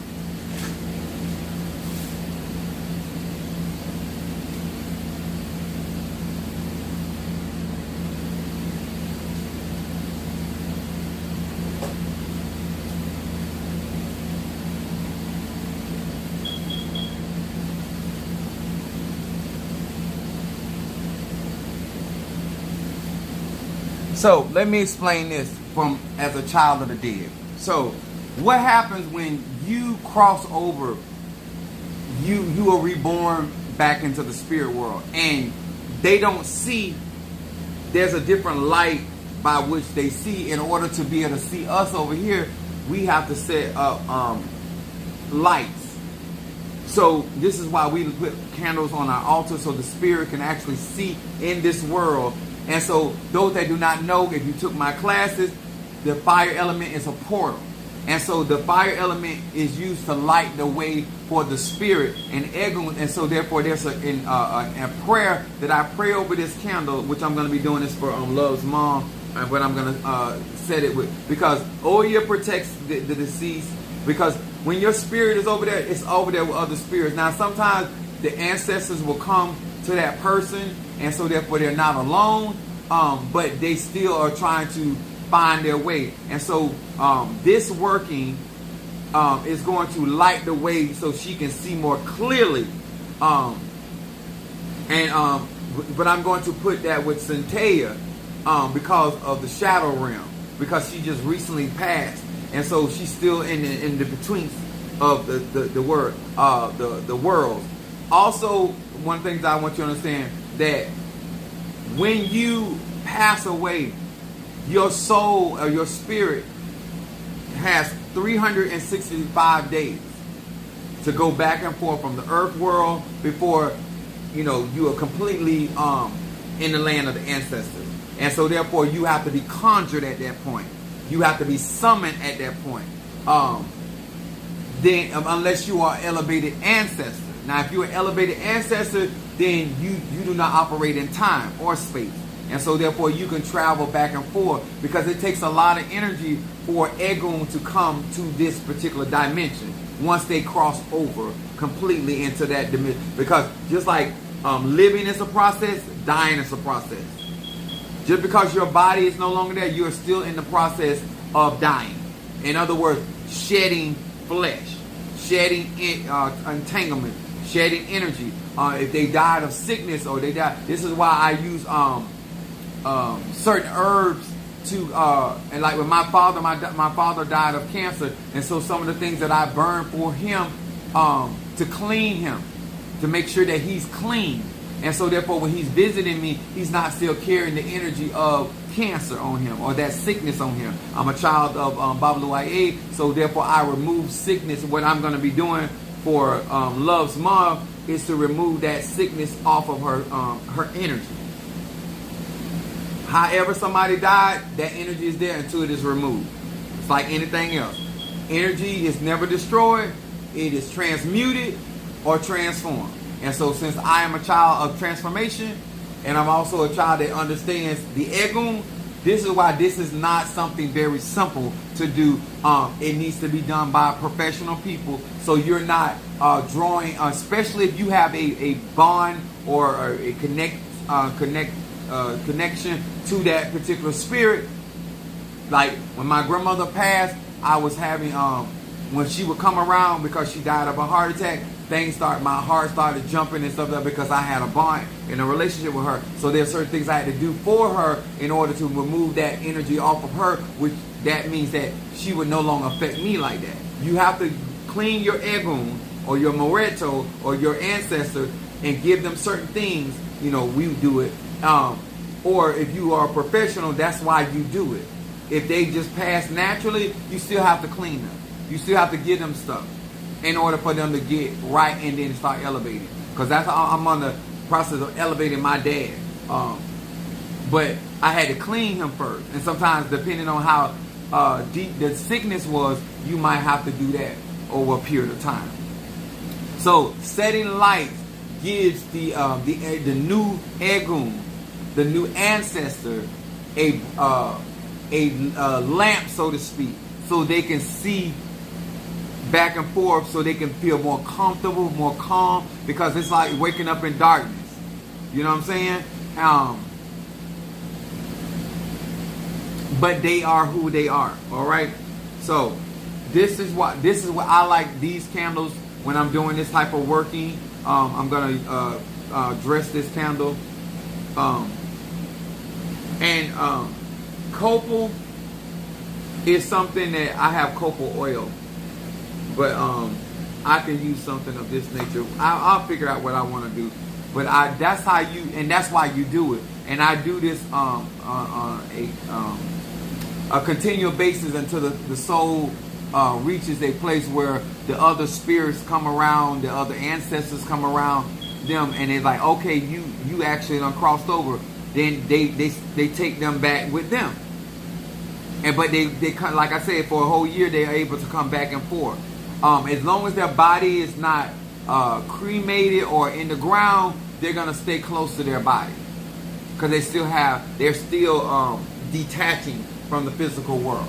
So let me explain this from as a child of the dead. So what happens when you cross over? You are reborn back into the spirit world, and they don't see. There's a different light by which they see. In order to be able to see us over here, we have to set up lights. So this is why we put candles on our altar, so the spirit can actually see in this world. And so those that do not know, if you took my classes, the fire element is a portal. And so the fire element is used to light the way for the spirit and Egun. And so therefore there's a prayer that I pray over this candle, which I'm going to be doing this for Love's mom. But I'm going to set it with, because Oya protects the deceased. Because when your spirit is over there, it's over there with other spirits. Now sometimes the ancestors will come to that person, and so therefore they're not alone, but they still are trying to find their way. And so this working is going to light the way so she can see more clearly. But I'm going to put that with Centea because of the shadow realm, because she just recently passed, and so she's still in the between of the worlds. Also, one thing that I want you to understand, that when you pass away, your soul or your spirit has 365 days to go back and forth from the earth world before you are completely in the land of the ancestors. And so therefore you have to be conjured at that point. You have to be summoned at that point. Then unless you are elevated ancestor. Now, if you're an elevated ancestor, then you do not operate in time or space. And so, therefore, you can travel back and forth, because it takes a lot of energy for Egun to come to this particular dimension once they cross over completely into that dimension. Because just like living is a process, dying is a process. Just because your body is no longer there, you're still in the process of dying. In other words, shedding flesh, shedding entanglement, shedding energy. If they died of sickness, or they died, this is why I use certain herbs to and like with my father, my father died of cancer, and so some of the things that I burn for him to clean him, to make sure that he's clean. And so therefore when he's visiting me, he's not still carrying the energy of cancer on him or that sickness on him. I'm a child of Babalu, so therefore I remove sickness. What I'm going to be doing for Love's mom is to remove that sickness off of her energy. However somebody died, that energy is there until it is removed. It's like anything else. Energy is never destroyed. It is transmuted or transformed. And so since I am a child of transformation, and I'm also a child that understands the Egun, This is why this is not something very simple to do. It needs to be done by professional people, so you're not drawing, especially if you have a bond or a connection to that particular spirit. Like when my grandmother passed, I was having when she would come around, because she died of a heart attack, my heart started jumping and stuff like that, because I had a bond in a relationship with her. So there's certain things I had to do for her in order to remove that energy off of her, which that means that she would no longer affect me like that. You have to clean your egun or your moreto or your ancestor and give them certain things. You know, we do it. Or if you are a professional, that's why you do it. If they just pass naturally, you still have to clean them. You still have to give them stuff in order for them to get right and then start elevating. Because that's how I'm on the process of elevating my dad. But I had to clean him first. And sometimes, depending on how deep the sickness was, you might have to do that over a period of time. So setting lights gives the new egun, the new ancestor, a lamp, so to speak, so they can see back and forth, so they can feel more comfortable, more calm, because it's like waking up in darkness. You know what I'm saying? But they are who they are. All right. So this is what I like these candles when I'm doing this type of working. I'm gonna dress this candle. Copal is something that I have copal oil, but I can use something of this nature. I'll figure out what I want to do, but that's how you, and that's why you do it. And I do this on a continual basis until the soul reaches a place where the other spirits come around, the other ancestors come around them, and they're like, okay, you actually done crossed over. Then they take them back with them. But they like I said, for a whole year they're able to come back and forth. As long as their body is not cremated or in the ground, they're gonna stay close to their body, because they're still detaching from the physical world.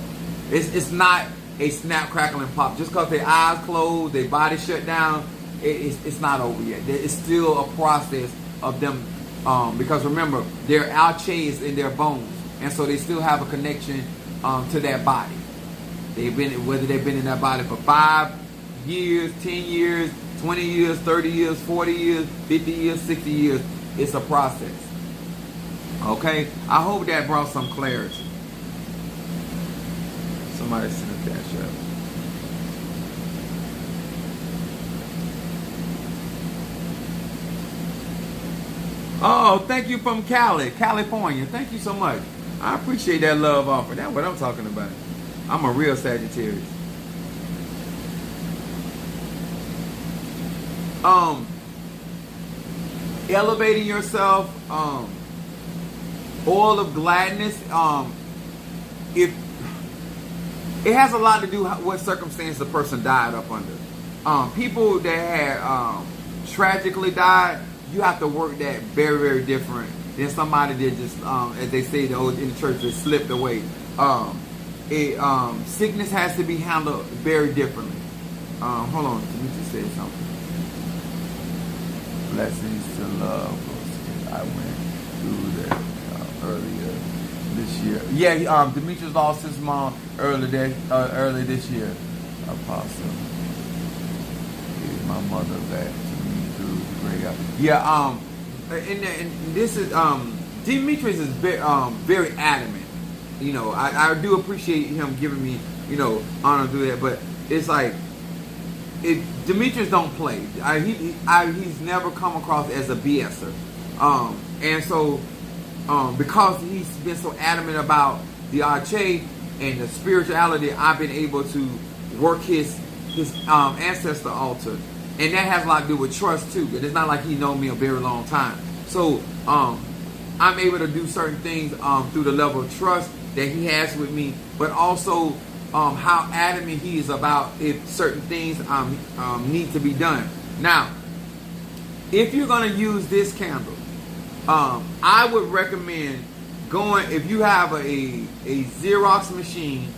It's not a snap, crackle, and pop. Just because their eyes closed, their body shut down, it's not over yet. It's still a process of them, because remember, their alche is in their bones, and so they still have a connection to that body. Whether they've been in that body for 5 years, 10 years, 20 years, 30 years, 40 years, 50 years, 60 years, it's a process. Okay? I hope that brought some clarity. Somebody sent a cash up. Oh, thank you from California. Thank you so much. I appreciate that love offer. That's what I'm talking about. I'm a real Sagittarius. Elevating yourself, oil of gladness. If it has a lot to do with what circumstance the person died up under. People that had tragically died, you have to work that very, very different than somebody that just, as they say in the church, just slipped away. Sickness has to be handled very differently. Hold on, let me just say something. Blessings to love. I went through that earlier this year. Yeah, Demetrius lost his mom early this year. Apostle gave my mother back to me through the great God. Yeah, and this is Demetrius is very adamant. You know, I do appreciate him giving me, honor to do that, but it's like, Demetrius don't play. He's never come across as a BSer. And so, because he's been so adamant about the Arche and the spirituality, I've been able to work his ancestor altar. And that has a lot to do with trust too. But it's not like he known me a very long time. So, I'm able to do certain things through the level of trust that he has with me, but also how adamant he is about if certain things need to be done. Now, if you're going to use this candle, I would recommend if you have a Xerox machine,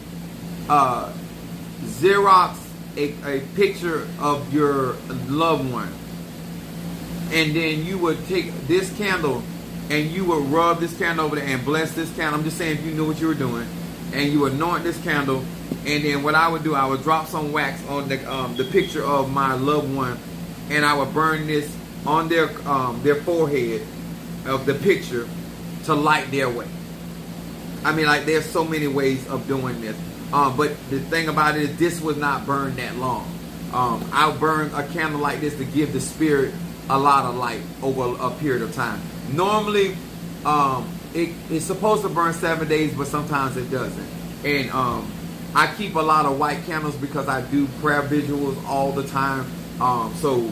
Xerox a picture of your loved one, and then you would take this candle and you would rub this candle over there and bless this candle. I'm just saying, if you knew what you were doing, and you anoint this candle, and then what I would do, I would drop some wax on the picture of my loved one, and I would burn this on their forehead of the picture to light their way. I mean, like, there's so many ways of doing this. But the thing about it is, this would not burn that long. I'll burn a candle like this to give the spirit a lot of light over a period of time. Normally, it's supposed to burn 7 days, but sometimes it doesn't. And I keep a lot of white candles because I do prayer visuals all the time. So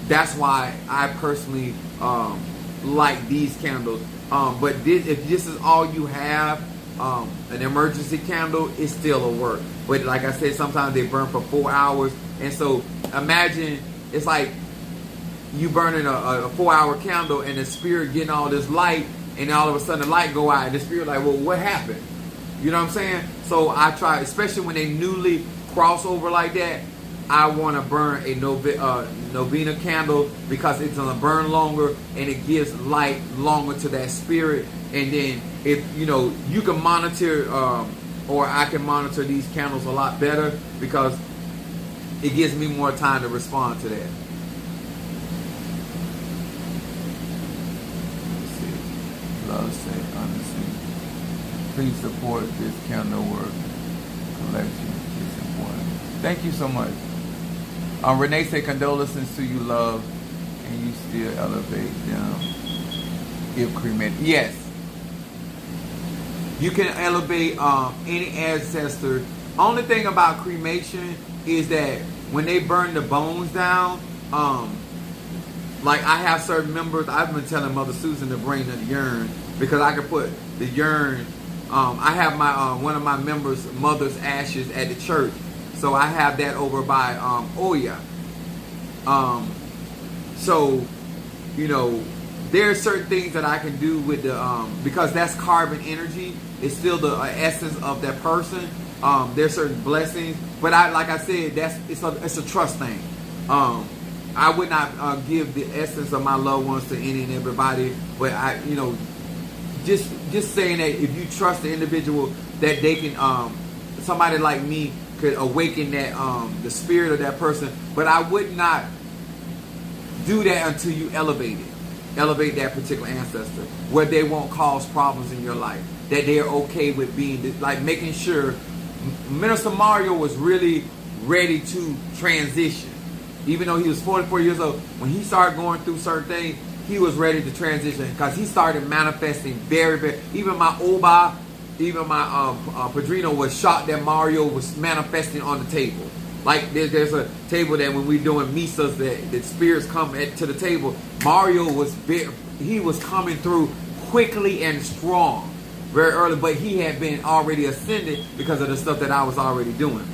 that's why I personally like these candles. But if this is all you have, an emergency candle, it still will work. But like I said, sometimes they burn for 4 hours. And so imagine it's like you burning a 4-hour candle and the spirit getting all this light, and all of a sudden the light go out and the spirit like, well, what happened? You know what I'm saying? So I try, especially when they newly cross over like that, I want to burn a novena candle because it's going to burn longer and it gives light longer to that spirit. And then if you can monitor, or I can monitor these candles a lot better because it gives me more time to respond to that. Let's see. Love say, honestly, please support this candle work collection. It's important. Thank you so much. Renee said, condolences to you, love, and you still elevate them if cremated. Yes. You can elevate any ancestor. Only thing about cremation is that when they burn the bones down, like I have certain members, I've been telling Mother Susan to bring the urn because I could put the urn. I have my one of my members' mother's ashes at the church. So I have that over by Oya. So, there are certain things that I can do with the, because that's carbon energy. It's still the essence of that person. There's certain blessings. But like I said, it's a trust thing. I would not give the essence of my loved ones to any and everybody. But just saying that if you trust the individual, that they can, somebody like me could awaken that the spirit of that person. But I would not do that until you elevate that particular ancestor, where they won't cause problems in your life, that they're okay with being, like, making sure. Minister Mario was really ready to transition, even though he was 44 years old. When he started going through certain things, he was ready to transition because he started manifesting very, very. Even my Oba, even my Padrino was shocked that Mario was manifesting on the table. Like there's a table that when we're doing misas that spirits come to the table. Mario was coming through quickly and strong, very early, but he had been already ascended because of the stuff that I was already doing.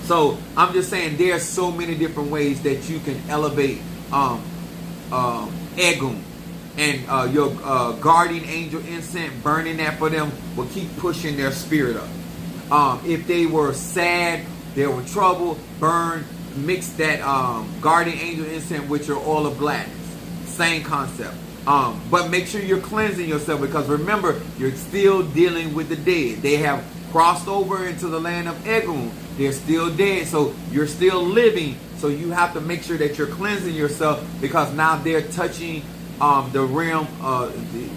So I'm just saying there's so many different ways that you can elevate Egum. And your guardian angel incense, burning that for them will keep pushing their spirit up. If they were sad, they were in trouble, mix that guardian angel incense with your oil of gladness. Same concept. But make sure you're cleansing yourself, because remember, you're still dealing with the dead. They have crossed over into the land of Egum. They're still dead, so you're still living. So you have to make sure that you're cleansing yourself, because now they're touching the realm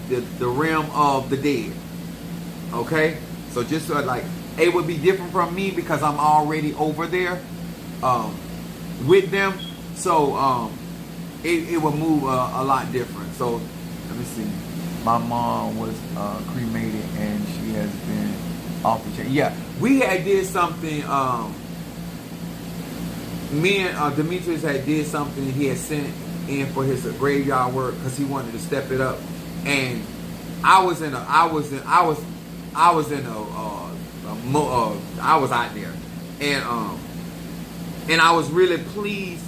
the realm of the dead. Okay, so just like it would be different from me because I'm already over there with them. So it will move a lot different. So let me see. My mom was cremated and she has been off the chain. Yeah, we had did something. Me and Demetrius had did something. He had sent in for his graveyard work because he wanted to step it up, and I was out there, and I was really pleased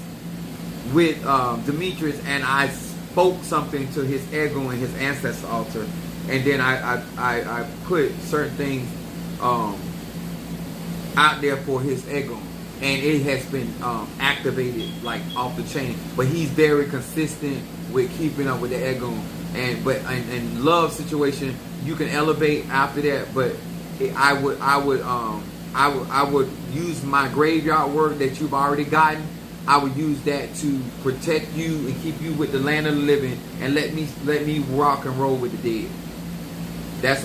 with Demetrius, and I spoke something to his ego and his ancestor altar, and then I put certain things out there for his ego, and it has been activated like off the chain. But he's very consistent with keeping up with the ego, and love situation you can elevate after that. But I would use my graveyard work that you've already gotten. I would use that to protect you and keep you with the land of the living, and let me rock and roll with the dead.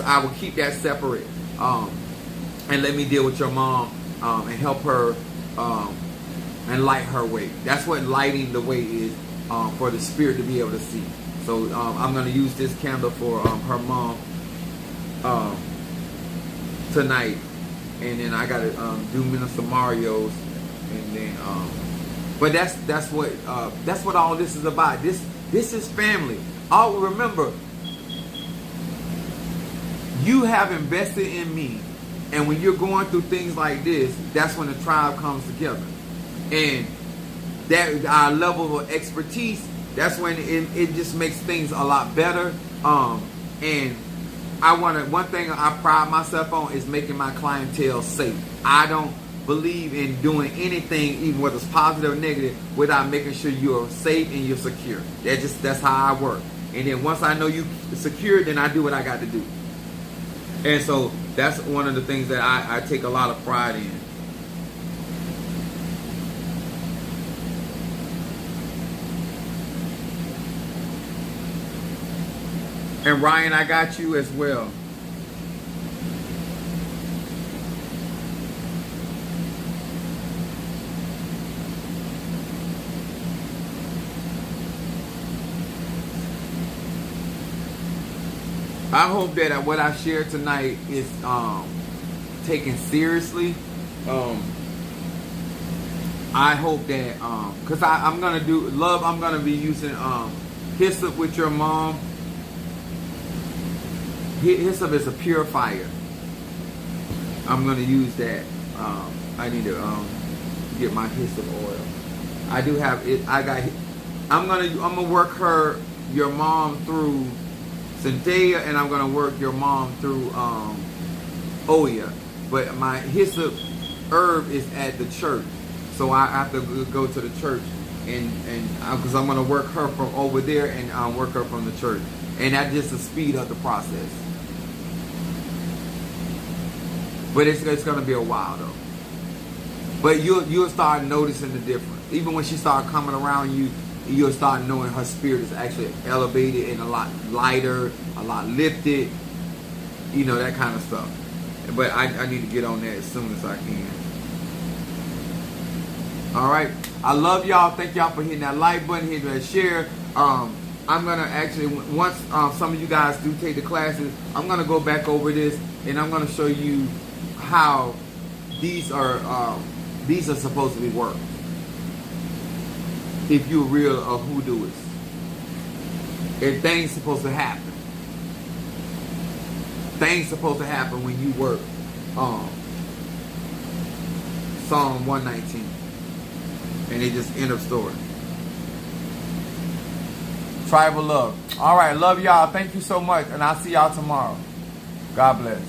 I would keep that separate, and let me deal with your mom and help her and light her way. That's what lighting the way is, for the spirit to be able to see. So I'm going to use this candle for her mom tonight, and then I got to do Minister Mario's, and then but that's what all this is about. This is family. Remember, you have invested in me, and when you're going through things like this, that's when the tribe comes together, and that our level of expertise. That's when it just makes things a lot better. And one thing I pride myself on is making my clientele safe. I don't believe in doing anything, even whether it's positive or negative, without making sure you're safe and you're secure. That's how I work. And then once I know you secure, then I do what I got to do. And so that's one of the things that I take a lot of pride in. And Ryan, I got you as well. I hope that what I shared tonight is taken seriously. I hope that because I'm gonna do love. I'm gonna be using hyssop with your mom. Hyssop is a purifier. I'm gonna use that. I need to get my hyssop oil. I do have it. I'm gonna work your mom through Cynthia, and I'm gonna work your mom through Oya. But my hyssop herb is at the church, so I have to go to the church, and because I'm gonna work her from over there and work her from the church, and that just to speed up the process. But it's gonna be a while though. But you'll start noticing the difference. Even when she start coming around you, you'll start knowing her spirit is actually elevated and a lot lighter, a lot lifted, that kind of stuff. But I need to get on that as soon as I can. All right, I love y'all. Thank y'all for hitting that like button, hitting that share. I'm gonna actually, once some of you guys do take the classes, I'm gonna go back over this and I'm gonna show you how these are supposed to be worked. If you're real a hoodooist, and things supposed to happen. Things supposed to happen when you work Psalm 119, and it just end of story. Tribal love. All right, love y'all. Thank you so much, and I'll see y'all tomorrow. God bless.